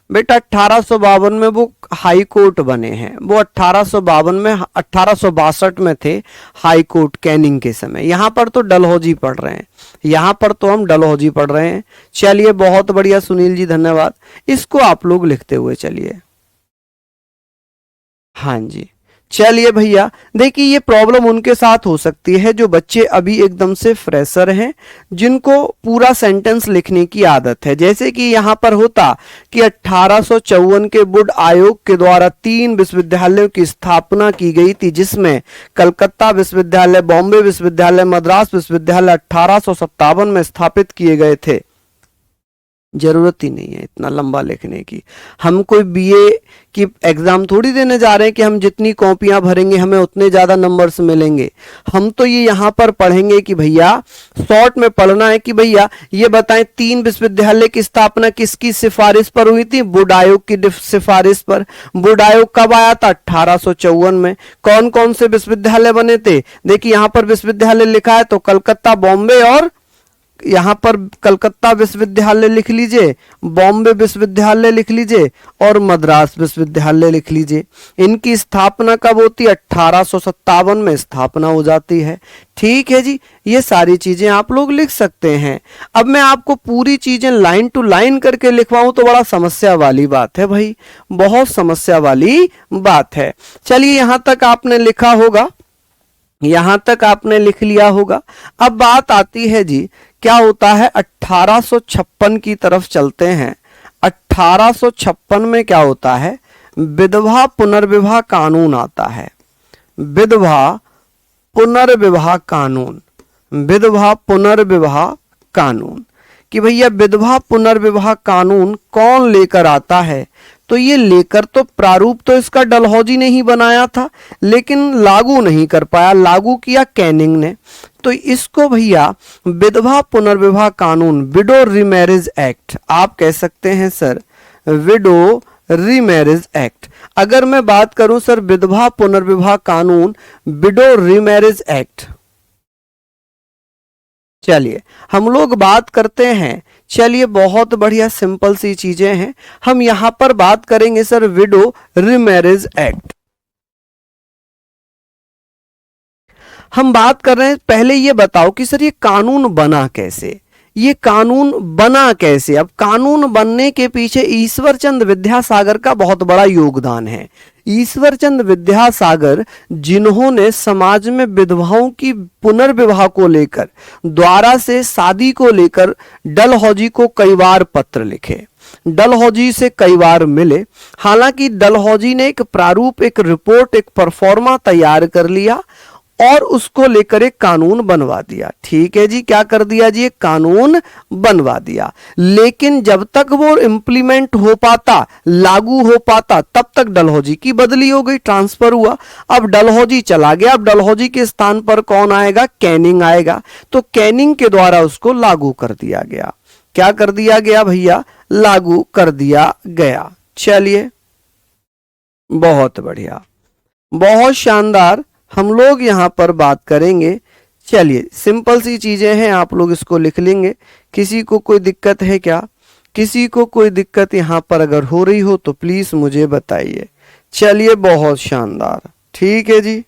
बेटा 1852 में वो हाई कोर्ट बने हैं, वो 1852 में 1862 में थे हाई कोर्ट कैनिंग के समय। यहां पर तो डलहौजी पढ़ रहे हैं, यहां पर तो हम डलहौजी पढ़ रहे हैं। चलिए बहुत बढ़िया सुनील जी, धन्यवाद। इसको आप लोग लिखते हुए चलिए। हाँ जी, चलिए भैया, देखिए ये प्रॉब्लम उनके साथ हो सकती है जो बच्चे अभी एकदम से फ्रेशर हैं, जिनको पूरा सेंटेंस लिखने की आदत है। जैसे कि यहां पर होता कि 1854 के वुड आयोग के द्वारा 3 विश्वविद्यालयों की स्थापना की गई थी, जिसमें कलकत्ता विश्वविद्यालय, बॉम्बे विश्वविद्यालय, मद्रास विश्वविद्यालय 1857 में स्थापित किए गए थे। जरूरत ही नहीं है इतना लंबा लिखने की। हम कोई बीए की एग्जाम थोड़ी देने जा रहे हैं कि हम जितनी कॉपियां भरेंगे हमें उतने ज्यादा नंबर्स मिलेंगे। हम तो ये यहां पर पढ़ेंगे कि भैया शॉर्ट में पढ़ना है कि भैया ये बताएं 3 विश्वविद्यालय की स्थापना किसकी सिफारिश पर हुई थी? वुड आयोग की सिफारिश पर। वुड आयोग कब आया था? 1854 में। कौन कौन से विश्वविद्यालय बने थे? देखिए यहां पर विश्वविद्यालय लिखा है तो कलकत्ता, बॉम्बे और यहां पर कलकत्ता विश्वविद्यालय लिख लीजिए, बॉम्बे विश्वविद्यालय लिख लीजिए और मद्रास विश्वविद्यालय लिख लीजिए। इनकी स्थापना कब होती है? 1857 में स्थापना हो जाती है। ठीक है जी, ये सारी चीजें आप लोग लिख सकते हैं। अब मैं आपको पूरी चीजें लाइन टू लाइन करके लिखवाऊं तो बड़ा समस्या वाली बात है भाई, बहुत समस्या वाली बात है। चलिए यहां तक आपने लिखा होगा, यहां तक आपने लिख लिया होगा। अब बात आती है जी क्या होता है 1856 की तरफ चलते हैं। 1856 में क्या होता है? विधवा पुनर्विवाह कानून आता है। विधवा पुनर्विवाह कानून, विधवा पुनर्विवाह कानून कि भैया विधवा पुनर्विवाह कानून कौन लेकर आता है? तो ये लेकर तो प्रारूप तो इसका डलहौजी ने ही बनाया था, लेकिन लागू नहीं कर पाया, लागू किया कैनिंग ने। तो इसको भैया विधवा पुनर्विवाह कानून, विडो रीमैरिज एक्ट आप कह सकते हैं सर, विडो रीमैरिज एक्ट। अगर मैं बात करूं सर विधवा पुनर्विवाह कानून, विडो रीमैरिज एक्ट, चलिए हम लोग बात करते हैं। चलिए बहुत बढ़िया, सिंपल सी चीजें हैं। हम यहां पर बात करेंगे सर विडो रीमैरिज एक्ट। हम बात कर रहे हैं, पहले ये बताओ कि सर ये कानून बना कैसे? ये कानून बना कैसे? अब कानून बनने के पीछे ईश्वरचंद विद्यासागर का बहुत बड़ा योगदान है। ईश्वरचंद विद्यासागर जिन्होंने समाज में विधवाओं की पुनर्विवाह को लेकर, द्वारा से शादी को लेकर डलहौजी को कई बार पत्र लिखे, डलहौजी से कई बार मिले। हालांकि डलहौजी ने एक प्रारूप, एक रिपोर्ट, एक परफॉर्मा तैयार कर लिया और उसको लेकर एक कानून बनवा दिया। ठीक है जी, क्या कर दिया जी? एक कानून बनवा दिया। लेकिन जब तक वो इंप्लीमेंट हो पाता, लागू हो पाता, तब तक डलहौजी की बदली हो गई, ट्रांसफर हुआ। अब डलहौजी चला गया, अब डलहौजी के स्थान पर कौन आएगा? कैनिंग आएगा। तो कैनिंग के द्वारा उसको लागू कर दिया गया। क्या कर दिया गया भैया? लागू कर दिया गया। चलिए बहुत बढ़िया, बहुत शानदार। हम लोग यहां पर बात करेंगे। चलिए सिंपल सी चीजें हैं, आप लोग इसको लिख लेंगे। किसी को कोई दिक्कत है क्या? किसी को कोई दिक्कत यहां पर अगर हो रही हो तो प्लीज मुझे बताइए। चलिए बहुत शानदार, ठीक है जी,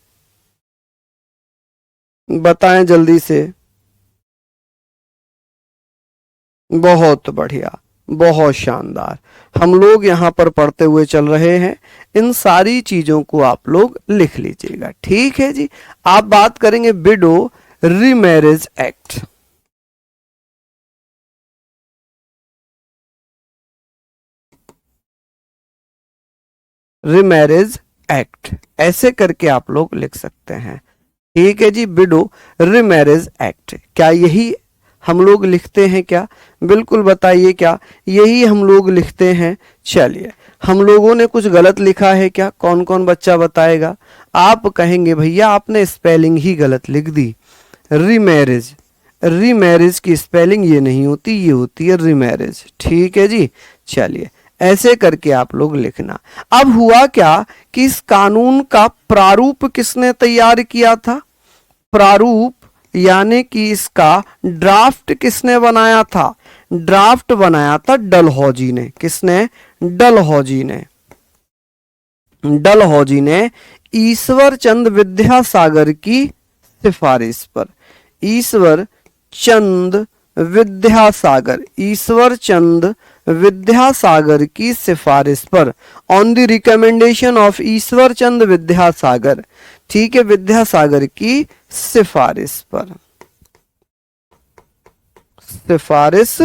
बताएं जल्दी से। बहुत बढ़िया, बहुत शानदार। हम लोग यहां पर पढ़ते हुए चल रहे हैं, इन सारी चीजों को आप लोग लिख लीजिएगा। ठीक है जी, आप बात करेंगे window remarriage act. Remarriage act ऐसे करके आप लोग लिख सकते हैं। ठीक है जी, विडो रीमैरिज एक्ट, क्या यही हम लोग लिखते हैं क्या? बिल्कुल बताइए, क्या यही हम लोग लिखते हैं? चलिए हम लोगों ने कुछ गलत लिखा है क्या? कौन कौन बच्चा बताएगा? आप कहेंगे भैया आपने स्पेलिंग ही गलत लिख दी। रीमैरिज, रीमैरिज की स्पेलिंग ये नहीं होती, ये होती है रीमैरिज। ठीक है जी, चलिए ऐसे करके आप लोग लिखना। अब हुआ क्या कि इस कानून का प्रारूप किसने तैयार किया था? प्रारूप यानी कि इसका ड्राफ्ट किसने बनाया था? ड्राफ्ट बनाया था डलहौजी ने। किसने? डलहौजी ने। डलहौजी ने ईश्वर चंद विद्यासागर की सिफारिश पर। ईश्वर चंद विद्यासागर, ईश्वर चंद विद्यासागर की सिफारिश पर, ऑन द रिकमेंडेशन ऑफ ईश्वर चंद विद्यासागर, ठीक है, विद्यासागर की सिफारिश पर, सिफारिश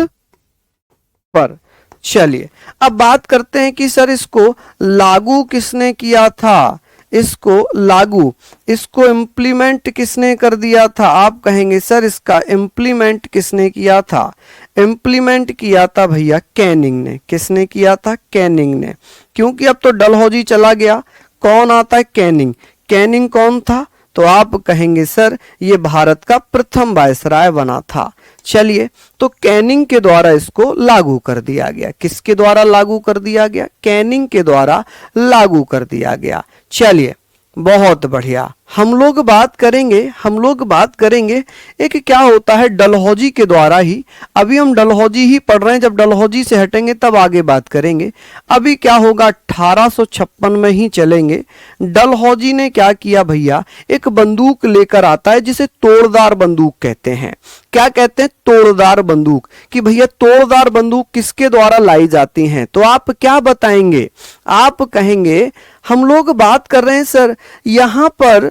पर। चलिए अब बात करते हैं कि सर इसको लागू किसने किया था, इसको लागू, इसको इम्प्लीमेंट किसने कर दिया था। आप कहेंगे सर इसका इम्प्लीमेंट किसने किया था। इम्प्लीमेंट किया था भैया कैनिंग ने। किसने किया था? कैनिंग ने। क्योंकि अब तो डलहौजी चला गया, कौन आता है? कैनिंग। कैनिंग कौन था? तो आप कहेंगे सर ये भारत का प्रथम वायसराय बना था। चलिए तो कैनिंग के द्वारा इसको लागू कर दिया गया। किसके द्वारा लागू कर दिया गया? कैनिंग के द्वारा लागू कर दिया गया। चलिए बहुत बढ़िया। हम लोग बात करेंगे एक क्या होता है डलहौजी के द्वारा ही। अभी हम डलहौजी ही पढ़ रहे हैं, जब डलहौजी से हटेंगे तब आगे बात करेंगे। अभी क्या होगा 1856 में ही चलेंगे। डलहौजी ने क्या किया भैया, एक बंदूक लेकर आता है जिसे तोड़दार बंदूक कहते हैं। क्या कहते हैं? तोड़दार बंदूक। कि भैया तोड़दार बंदूक किसके द्वारा लाई जाती हैं, तो आप क्या बताएंगे? आप कहेंगे हम लोग बात कर रहे हैं सर यहां पर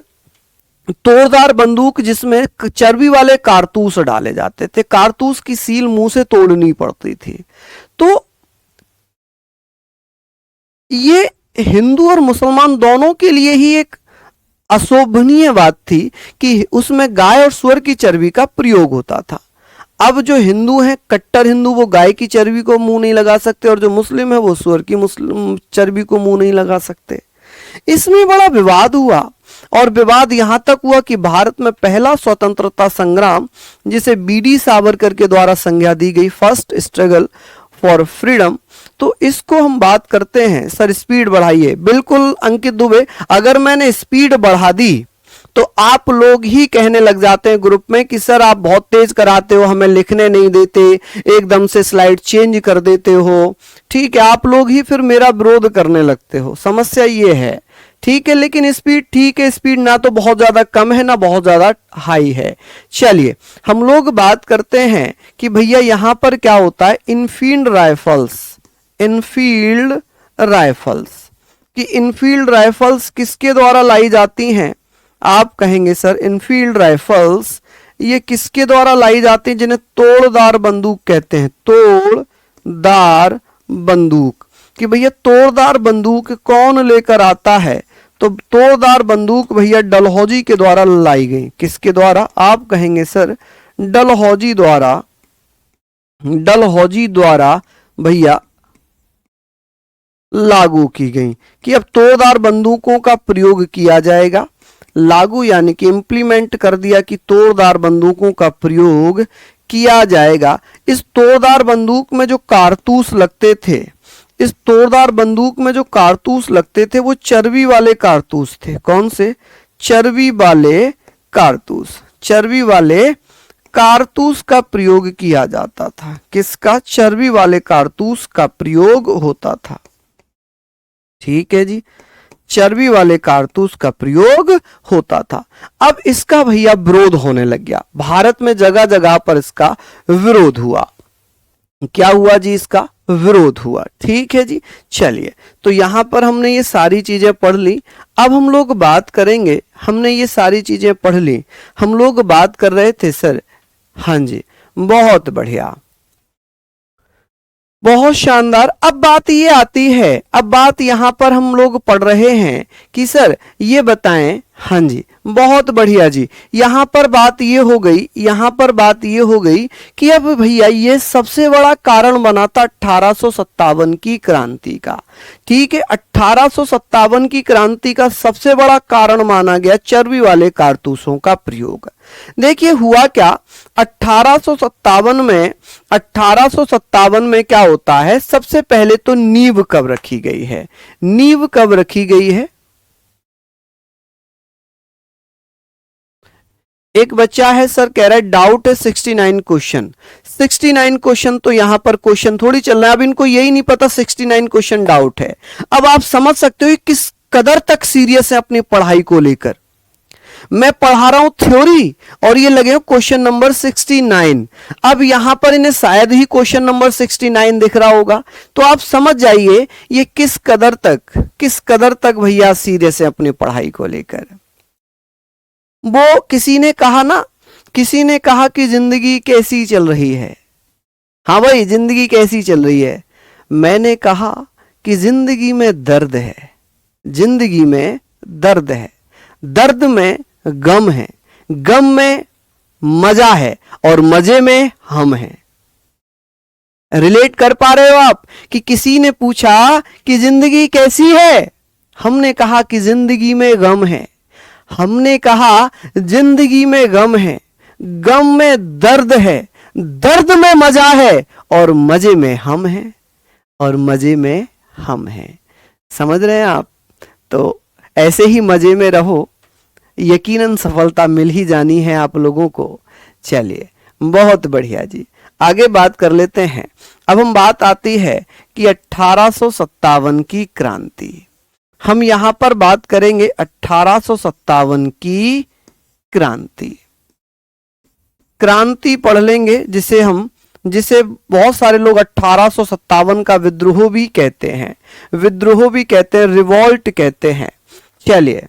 तोड़दार बंदूक जिसमें चर्बी वाले कारतूस डाले जाते थे, कारतूस की सील मुंह से तोड़नी पड़ती थी। तो ये हिंदू और मुसलमान दोनों के लिए ही एक अशोभनीय बात थी कि उसमें गाय और सुअर की चर्बी का प्रयोग होता था। अब जो हिंदू हैं कट्टर हिंदू, वो गाय की चर्बी को मुंह नहीं लगा सकते, और जो मुस्लिम है वो सुअर की मुस्लिम चर्बी को मुंह नहीं लगा सकते। इसमें बड़ा विवाद हुआ, और विवाद यहां तक हुआ कि भारत में पहला स्वतंत्रता संग्राम जिसे बीडी सावरकर के द्वारा संज्ञा दी गई, फर्स्ट स्ट्रगल फॉर फ्रीडम, तो इसको हम बात करते हैं। सर स्पीड बढ़ाइए। बिल्कुल अंकित दुबे, अगर मैंने स्पीड बढ़ा दी तो आप लोग ही कहने लग जाते हैं ग्रुप में कि सर आप बहुत तेज कराते हो, हमें लिखने नहीं देते, एकदम से स्लाइड चेंज कर देते हो। ठीक है, आप लोग ही फिर मेरा विरोध करने लगते हो, समस्या ये है। ठीक है, लेकिन स्पीड ठीक है, स्पीड ना तो बहुत ज्यादा कम है ना बहुत ज्यादा हाई है। चलिए हम लोग बात करते हैं कि भैया यहां पर क्या होता है, इनफील्ड राइफल्स। इनफील्ड राइफल्स, कि इनफील्ड राइफल्स किसके द्वारा लाई जाती हैं। आप कहेंगे सर इनफील्ड राइफल्स ये किसके द्वारा लाई जाती हैं, जिन्हें तोड़दार बंदूक कहते हैं। तोड़दार बंदूक, कि भैया तोड़दार बंदूक कौन लेकर आता है, तो तोड़दार बंदूक भैया डलहौजी के द्वारा लाई गई। किसके द्वारा? आप कहेंगे सर डलहौजी द्वारा। डलहौजी द्वारा भैया लागू की गई कि अब तोड़दार बंदूकों का प्रयोग किया जाएगा। लागू यानी कि इंप्लीमेंट कर दिया कि तोड़दार बंदूकों का प्रयोग किया जाएगा। इस तोड़दार बंदूक में जो कारतूस लगते थे, इस तोड़दार बंदूक में जो कारतूस लगते थे वो चर्बी वाले कारतूस थे। कौन से? चर्बी वाले कारतूस। चर्बी वाले कारतूस का प्रयोग किया जाता था। किसका? चर्बी वाले कारतूस का प्रयोग होता था। ठीक है जी, चर्बी वाले कारतूस का प्रयोग होता था। अब इसका भैया विरोध होने लग गया, भारत में जगह जगह पर इसका विरोध हुआ। क्या हुआ जी? इसका विरोध हुआ। ठीक है जी, चलिए तो यहां पर हमने ये सारी चीजें पढ़ ली। अब हम लोग बात करेंगे, हमने ये सारी चीजें पढ़ ली, हम लोग बात कर रहे थे सर, हाँ जी बहुत बढ़िया, बहुत शानदार। अब बात ये आती है, अब बात यहां पर हम लोग पढ़ रहे हैं कि सर ये बताएं, हाँ जी बहुत बढ़िया जी। यहां पर बात ये हो गई, यहां पर बात ये हो गई कि अब भैया ये सबसे बड़ा कारण बना था 1857 की क्रांति का। ठीक है, 1857 की क्रांति का सबसे बड़ा कारण माना गया चर्बी वाले कारतूसों का प्रयोग। देखिए हुआ क्या, 1857 में क्या होता है, सबसे पहले तो नींव कब रखी गई है। नींव कब रखी गई है? एक बच्चा है सर कह रहा है डाउट है 69 क्वेश्चन। 69 क्वेश्चन तो यहां पर क्वेश्चन थोड़ी चल रहा है, अब इनको यही नहीं पता 69 क्वेश्चन डाउट है। अब आप समझ सकते हो किस कदर तक सीरियस है अपनी पढ़ाई को लेकर। मैं पढ़ा रहा हूं थ्योरी और ये लगे क्वेश्चन नंबर 69। अब यहां पर इन्हें शायद ही क्वेश्चन नंबर 69 दिख रहा होगा, तो आप समझ जाइए ये किस कदर तक भैया सीरियस है अपनी पढ़ाई को लेकर। वो किसी ने कहा कि जिंदगी कैसी चल रही है। हाँ भाई, जिंदगी कैसी चल रही है? मैंने कहा कि जिंदगी में दर्द है, जिंदगी में दर्द है, दर्द में गम है, गम में मजा है और मजे में हम हैं। रिलेट कर पा रहे हो आप कि किसी ने पूछा कि जिंदगी कैसी है, हमने कहा कि जिंदगी में गम है, हमने कहा जिंदगी में गम है, गम में दर्द है, दर्द में मजा है और मजे में हम हैं, और मजे में हम हैं। समझ रहे हैं आप? तो ऐसे ही मजे में रहो, यकीनन सफलता मिल ही जानी है आप लोगों को। चलिए बहुत बढ़िया जी, आगे बात कर लेते हैं। अब हम बात आती है कि 1857 की क्रांति। हम यहां पर बात करेंगे 1857 की क्रांति। क्रांति पढ़ लेंगे जिसे बहुत सारे लोग 1857 का विद्रोह भी कहते हैं, रिवोल्ट कहते हैं। चलिए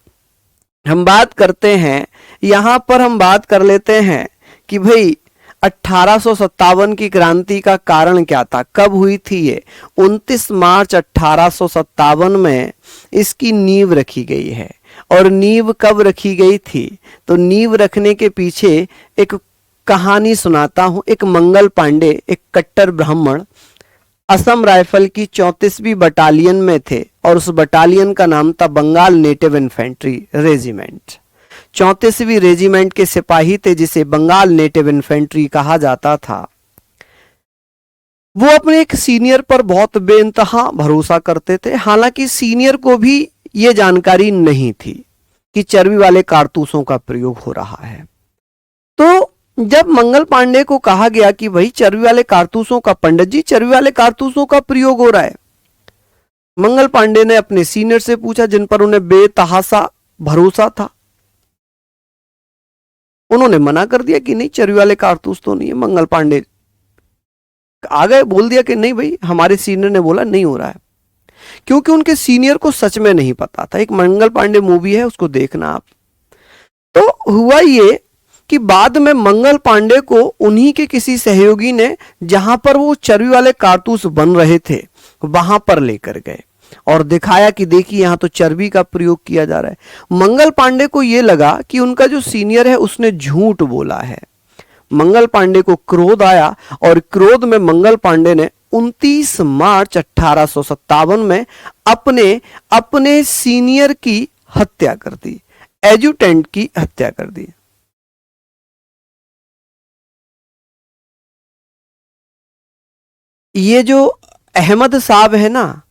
हम बात करते हैं, यहां पर हम बात कर लेते हैं कि भाई 1857 की क्रांति का कारण क्या था, कब हुई थी ये? 29 मार्च 1857 में इसकी नींव रखी गई है। और नींव कब रखी गई थी? तो नींव रखने के पीछे एक कहानी सुनाता हूं। एक मंगल पांडे, एक कट्टर ब्राह्मण, असम राइफल की 34वीं बटालियन में थे और उस बटालियन का नाम था बंगाल नेटिव इन्फेंट्री रेजिमेंट। 34वीं रेजिमेंट के सिपाही थे जिसे बंगाल नेटिव इन्फेंट्री कहा जाता था। वो अपने एक सीनियर पर बहुत बेइंतहा भरोसा करते थे, हालांकि सीनियर को भी ये जानकारी नहीं थी कि चर्बी वाले कारतूसों का प्रयोग हो रहा है। तो जब मंगल पांडे को कहा गया कि भाई चर्बी वाले कारतूसों का, पंडित जी चर्बी वाले कारतूसों का प्रयोग हो रहा है, मंगल पांडे ने अपने सीनियर से पूछा जिन पर उन्हें बेतहासा भरोसा था। उन्होंने मना कर दिया कि नहीं चर्बी वाले कारतूस तो नहीं है। मंगल पांडे आ गए, बोल दिया कि नहीं भाई, हमारे सीनियर ने बोला नहीं हो रहा है, क्योंकि उनके सीनियर को सच में नहीं पता था। एक मंगल पांडे मूवी है, उसको देखना आप। तो हुआ ये कि बाद में मंगल पांडे को उन्हीं के किसी सहयोगी ने, जहां पर वो चर्बी वाले कारतूस बन रहे थे, वहां पर लेकर गए और दिखाया कि देखिए यहां तो चर्बी का प्रयोग किया जा रहा है। मंगल पांडे को यह लगा कि उनका जो सीनियर है उसने झूठ बोला है। मंगल पांडे को क्रोध आया और क्रोध में मंगल पांडे ने 29 मार्च 1857 में अपने सीनियर की हत्या कर दी, एजुटेंट की हत्या कर दी। ये जो अहमद साहब है ना,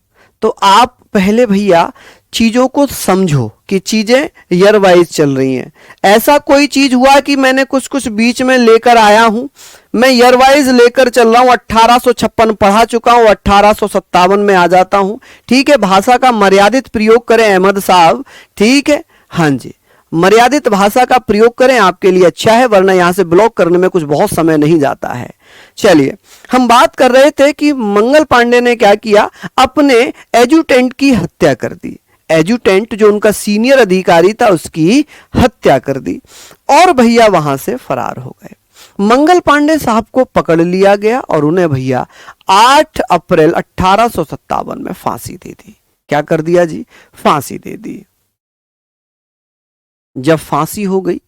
तो आप पहले भैया चीजों को समझो कि चीजें ईयर वाइज चल रही हैं। ऐसा कोई चीज हुआ कि मैंने कुछ बीच में लेकर आया हूं, मैं ईयर वाइज लेकर चल रहा हूं। 1856 पढ़ा चुका हूं, 1857 में आ जाता हूं। ठीक है, भाषा का मर्यादित प्रयोग करें अहमद साहब, ठीक है, हाँ जी, मर्यादित भाषा का प्रयोग करें, आपके लिए अच्छा है, वरना यहां से ब्लॉक करने में कुछ बहुत समय नहीं जाता है। चलिए हम बात कर रहे थे कि मंगल पांडे ने क्या किया, अपने एजुटेंट की हत्या कर दी। एजुटेंट जो उनका सीनियर अधिकारी था उसकी हत्या कर दी और भैया वहां से फरार हो गए। मंगल पांडे साहब को पकड़ लिया गया और उन्हें भैया 8 अप्रैल 1857 में फांसी दे दी। क्या कर दिया जी? फांसी दे दी। जब फांसी हो गई,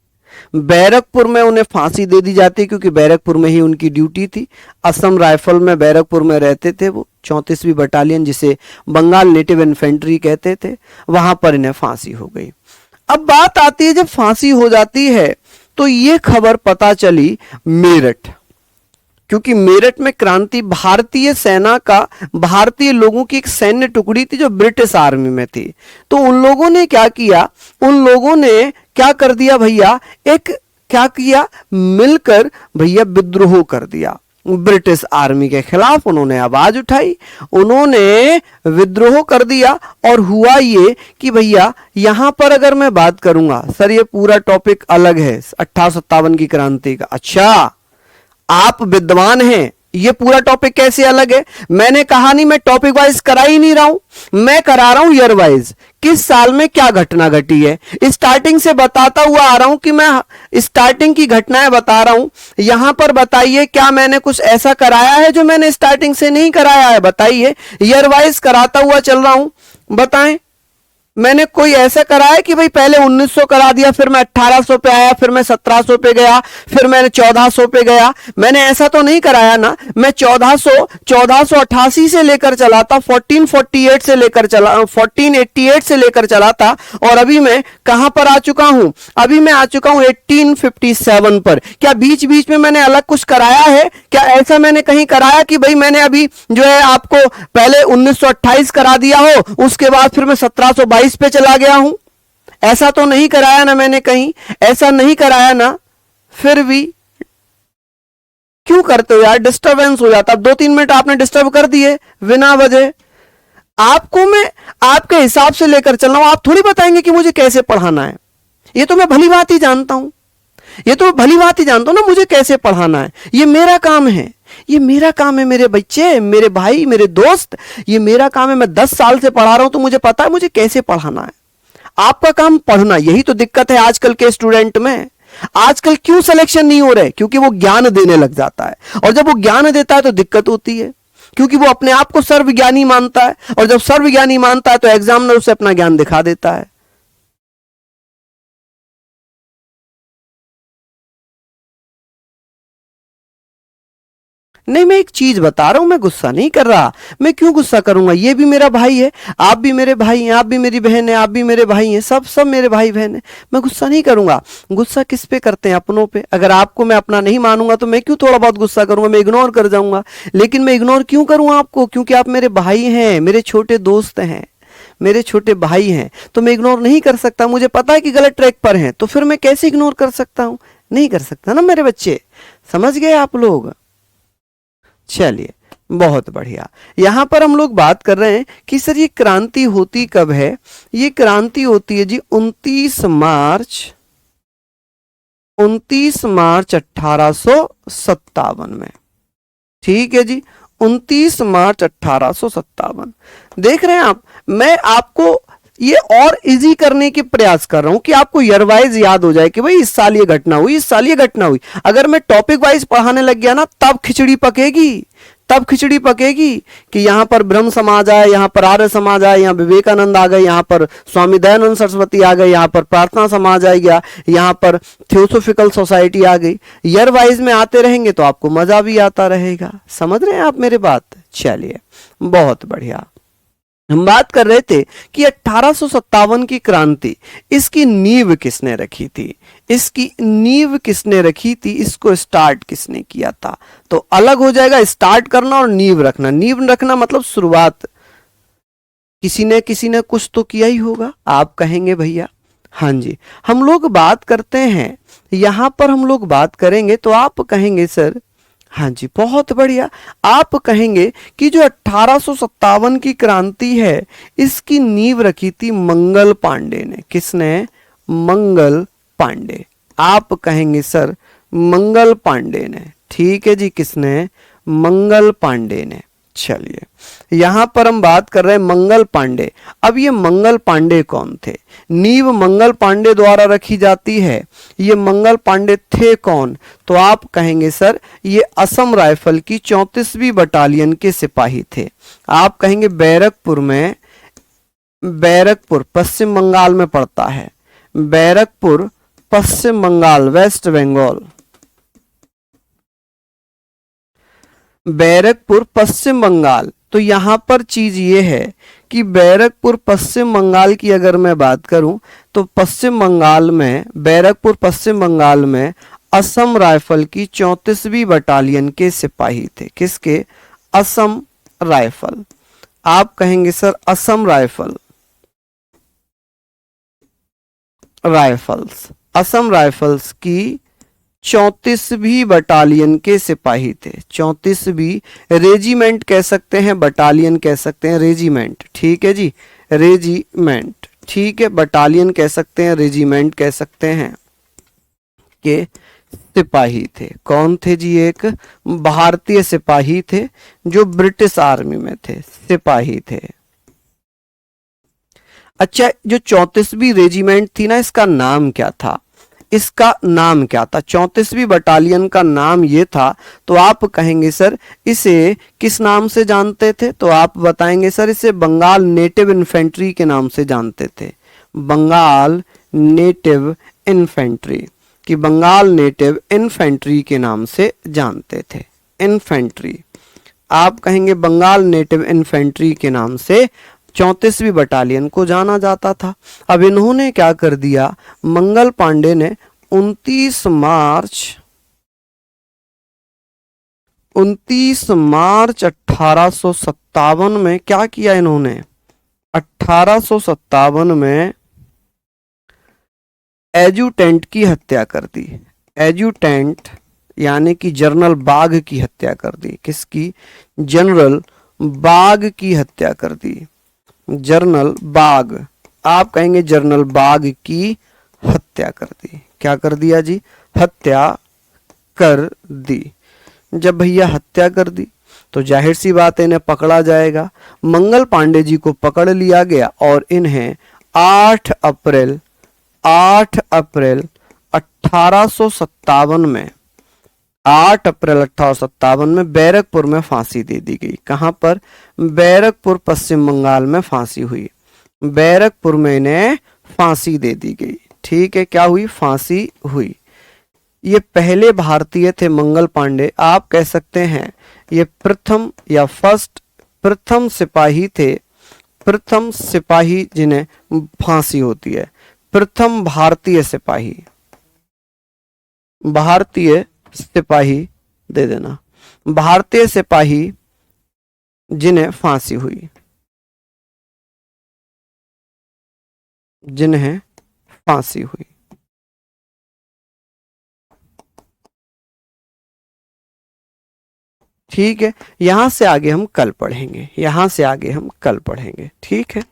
बैरकपुर में उन्हें फांसी दे दी जाती, क्योंकि बैरकपुर में ही उनकी ड्यूटी थी। असम राइफल में बैरकपुर में रहते थे वो, 34वीं बटालियन जिसे बंगाल नेटिव इन्फेंट्री कहते थे, वहां पर इन्हें फांसी हो गई। अब बात आती है, जब फांसी हो जाती है तो ये खबर पता चली मेरठ, क्योंकि मेरठ में क्रांति, भारतीय सेना का, भारतीय लोगों की एक सैन्य टुकड़ी थी जो ब्रिटिश आर्मी में थी। तो उन लोगों ने क्या किया, उन लोगों ने क्या कर दिया भैया, एक क्या किया, मिलकर भैया विद्रोह कर दिया ब्रिटिश आर्मी के खिलाफ। उन्होंने आवाज उठाई, उन्होंने विद्रोह कर दिया। और हुआ ये कि भैया यहां पर अगर मैं बात करूंगा, सर ये पूरा टॉपिक अलग है 1857 की क्रांति का। अच्छा, आप विद्वान हैं, ये पूरा टॉपिक कैसे अलग है? मैंने कहा नहीं, मैं टॉपिक वाइज करा ही नहीं रहा हूं, मैं करा रहा हूं ईयर वाइज, किस साल में क्या घटना घटी है। स्टार्टिंग से बताता हुआ आ रहा हूं कि मैं स्टार्टिंग की घटनाएं बता रहा हूं। यहां पर बताइए क्या मैंने कुछ ऐसा कराया है जो मैंने स्टार्टिंग से नहीं कराया है? बताइए, ईयर वाइज कराता हुआ चल रहा हूं, बताएं। मैंने कोई ऐसा कराया कि भाई पहले 1900 करा दिया, फिर मैं 1800 पे आया, फिर मैं 1700 पे गया, फिर मैंने 1400 पे गया? मैंने ऐसा तो नहीं कराया ना। मैं 1488 से लेकर चला था, 1448 से लेकर चला, 1488 से लेकर चला था। और अभी मैं कहां पर आ चुका हूं? अभी मैं आ चुका हूं 1857 पर। क्या बीच बीच में मैंने अलग कुछ कराया है? क्या ऐसा मैंने कहीं कराया कि भाई मैंने अभी जो है आपको पहले 1928 करा दिया हो, उसके बाद फिर मैं 1722 पे चला गया हूं? ऐसा तो नहीं कराया ना मैंने कहीं, ऐसा नहीं कराया ना। फिर भी क्यों करते हो यार, डिस्टरबेंस हो जाता। अब 2-3 मिनट आपने डिस्टर्ब कर दिए बिना वजह। आपको मैं आपके हिसाब से लेकर चल रहा हूं, आप थोड़ी बताएंगे कि मुझे कैसे पढ़ाना है। ये तो मैं भली बात ही जानता हूं, ये तो भली बात ही जानता हूं ना मुझे कैसे पढ़ाना है। ये मेरा काम है, ये मेरा काम है मेरे बच्चे, मेरे भाई, मेरे दोस्त, ये मेरा काम है। मैं 10 साल से पढ़ा रहा हूं तो मुझे पता है मुझे कैसे पढ़ाना है। आपका काम पढ़ना। यही तो दिक्कत है आजकल के स्टूडेंट में। आजकल क्यों सिलेक्शन नहीं हो रहे? क्योंकि वो ज्ञान देने लग जाता है, और जब वो ज्ञान देता है तो दिक्कत होती है, क्योंकि वो अपने आप को सर्वज्ञानी मानता है। और जब सर्वज्ञानी मानता है तो एग्जामिनर उसे अपना ज्ञान दिखा देता है। नहीं, मैं एक चीज बता रहा हूं, मैं गुस्सा नहीं कर रहा। मैं क्यों गुस्सा करूंगा? ये भी मेरा भाई है, आप भी मेरे भाई हैं, आप भी मेरी बहन है, आप भी मेरे भाई हैं, सब सब मेरे भाई बहन हैं। मैं गुस्सा नहीं करूंगा। गुस्सा किस पे करते हैं? अपनों पे। अगर आपको मैं अपना नहीं मानूंगा तो मैं क्यों थोड़ा बहुत गुस्सा करूंगा? मैं इग्नोर कर जाऊंगा। लेकिन मैं इग्नोर क्यों करूं आपको? क्योंकि आप मेरे भाई हैं, मेरे छोटे दोस्त हैं, मेरे छोटे भाई हैं, तो मैं इग्नोर नहीं कर सकता। मुझे पता है कि गलत ट्रैक पर हैं, तो फिर मैं कैसे इग्नोर कर सकता हूं? नहीं कर सकता ना मेरे बच्चे। समझ गए आप लोग? चलिए, बहुत बढ़िया। यहां पर हम लोग बात कर रहे हैं कि सर ये क्रांति होती कब है? ये क्रांति होती है जी 29 मार्च 1857 में। ठीक है जी, 29 मार्च 1857। देख रहे हैं आप, मैं आपको ये और इजी करने के प्रयास कर रहा हूं कि आपको ईयर वाइज याद हो जाए कि भाई इस साल ये घटना हुई, इस साल ये घटना हुई। अगर मैं टॉपिक वाइज पढ़ाने लग गया ना, तब खिचड़ी पकेगी, तब खिचड़ी पकेगी कि यहां पर ब्रह्म समाज आए, यहां पर आर्य समाज आए, यहां विवेकानंद आ गए, यहां पर स्वामी दयानंद सरस्वती आ गए, यहां पर प्रार्थना समाज आ गया, यहां पर थियोसोफिकल सोसाइटी आ गई। ईयर वाइज में आते रहेंगे तो आपको मजा भी आता रहेगा। समझ रहे हैं आप मेरी बात? चलिए, बहुत बढ़िया। हम बात कर रहे थे कि 1857 की क्रांति, इसकी नींव किसने रखी थी? इसकी नींव किसने रखी थी? इसको स्टार्ट किसने किया था? तो अलग हो जाएगा स्टार्ट करना और नींव रखना। नींव रखना मतलब शुरुआत, किसी ने कुछ तो किया ही होगा। आप कहेंगे भैया हाँ जी, हम लोग बात करते हैं, यहां पर हम लोग बात करेंगे तो आप कहेंगे सर हाँ जी, बहुत बढ़िया। आप कहेंगे कि जो 1857 की क्रांति है, इसकी नींव रखी थी मंगल पांडे ने। किसने? मंगल पांडे। आप कहेंगे सर मंगल पांडे ने। ठीक है जी, किसने? मंगल पांडे ने। चलिए, यहां पर हम बात कर रहे हैं मंगल पांडे। अब ये मंगल पांडे कौन थे? नींव मंगल पांडे द्वारा रखी जाती है। ये मंगल पांडे थे कौन? तो आप कहेंगे सर ये असम राइफल की 34वीं बटालियन के सिपाही थे। आप कहेंगे बैरकपुर में, बैरकपुर पश्चिम बंगाल में पड़ता है, बैरकपुर पश्चिम बंगाल, वेस्ट बंगाल, बैरकपुर पश्चिम बंगाल। तो यहां पर चीज ये है कि बैरकपुर पश्चिम बंगाल की अगर मैं बात करूं तो पश्चिम बंगाल में, बैरकपुर पश्चिम बंगाल में असम राइफल की 34वीं बटालियन के सिपाही थे। किसके? असम राइफल। आप कहेंगे sir Assam rifle, rifles, Assam rifles की 34वीं बटालियन के सिपाही थे। 34वीं रेजिमेंट कह सकते हैं, बटालियन कह सकते हैं, रेजिमेंट, ठीक है जी, रेजिमेंट, ठीक है, बटालियन कह सकते हैं, रेजिमेंट कह सकते हैं, के सिपाही थे। कौन थे जी? एक भारतीय सिपाही थे जो ब्रिटिश आर्मी में थे, सिपाही थे। अच्छा, जो 34वीं रेजिमेंट थी ना, इसका नाम क्या था? इसका नाम क्या था? 34वीं बटालियन का नाम ये था। तो आप कहेंगे सर इसे किस नाम से जानते थे? तो आप बताएंगे सर इसे बंगाल नेटिव इन्फेंट्री के नाम से जानते थे। बंगाल नेटिव इन्फेंट्री, कि बंगाल नेटिव इन्फेंट्री के नाम से जानते थे। इन्फेंट्री, आप कहेंगे बंगाल नेटिव इन्फेंट्री के नाम से 34वीं बटालियन को जाना जाता था। अब इन्होंने क्या कर दिया? मंगल पांडे ने 29 मार्च 1857 में क्या किया? इन्होंने 1857 में एजुटेंट की हत्या कर दी। एजुटेंट यानी कि जनरल बाग की हत्या कर दी। किसकी? जनरल बाग की हत्या कर दी। जनरल बाग, आप कहेंगे जनरल बाग की हत्या कर दी। क्या कर दिया जी? हत्या कर दी। जब भैया हत्या कर दी तो जाहिर सी बात है इन्हें पकड़ा जाएगा। मंगल पांडे जी को पकड़ लिया गया और इन्हें 8 अप्रैल 1857 में 8 अप्रैल 1857 में बैरकपुर में फांसी दे दी गई। कहां पर? बैरकपुर, पश्चिम बंगाल में फांसी हुई। बैरकपुर में इन्हें फांसी दे दी गई। ठीक है, क्या हुई? फांसी हुई। ये पहले भारतीय थे मंगल पांडे, आप कह सकते हैं ये प्रथम या फर्स्ट, प्रथम सिपाही थे, प्रथम सिपाही जिन्हें फांसी होती है। प्रथम भारतीय सिपाही, भारतीय सिपाही दे देना, भारतीय सिपाही जिन्हें फांसी हुई, जिन्हें फांसी हुई। ठीक है, यहां से आगे हम कल पढ़ेंगे, यहां से आगे हम कल पढ़ेंगे। ठीक है,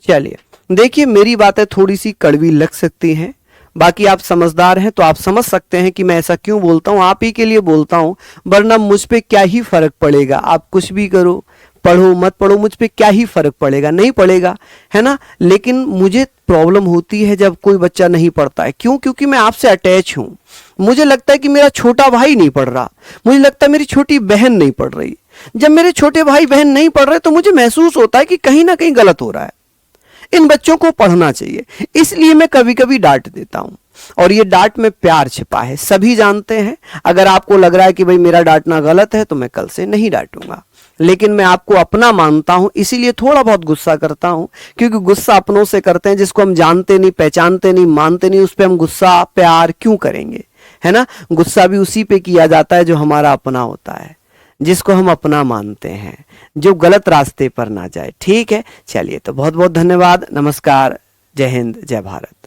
चलिए देखिए, मेरी बातें थोड़ी सी कड़वी लग सकती हैं, बाकी आप समझदार हैं तो आप समझ सकते हैं कि मैं ऐसा क्यों बोलता हूं, आप ही के लिए बोलता हूं, वरना मुझ पे क्या ही फर्क पड़ेगा। आप कुछ भी करो, पढ़ो मत पढ़ो, मुझ पे क्या ही फर्क पड़ेगा, नहीं पड़ेगा, है ना। लेकिन मुझे प्रॉब्लम होती है जब कोई बच्चा नहीं पढ़ता है। क्यों? क्योंकि मैं आपसे अटैच हूं। मुझे लगता है कि मेरा छोटा भाई नहीं पढ़ रहा, मुझे लगता है मेरी छोटी बहन नहीं पढ़ रही। जब मेरे छोटे भाई बहन नहीं पढ़ रहे तो मुझे महसूस होता है कि कहीं ना कहीं गलत हो रहा है, इन बच्चों को पढ़ना चाहिए। इसलिए मैं कभी कभी डांट देता हूं, और ये डांट में प्यार छिपा है, सभी जानते हैं। अगर आपको लग रहा है कि भाई मेरा डांटना गलत है तो मैं कल से नहीं डांटूंगा, लेकिन मैं आपको अपना मानता हूं, इसीलिए थोड़ा बहुत गुस्सा करता हूं, क्योंकि गुस्सा अपनों से करते हैं जिसको हम जानते नहीं, पहचानते नहीं, मानते नहीं, उस पर हम गुस्सा प्यार क्यों करेंगे, है ना। गुस्सा भी उसी पे किया जाता है जो हमारा अपना होता है, जिसको हम अपना मानते हैं, जो गलत रास्ते पर ना जाए। ठीक है, चलिए तो बहुत बहुत धन्यवाद, नमस्कार, जय हिंद, जय भारत।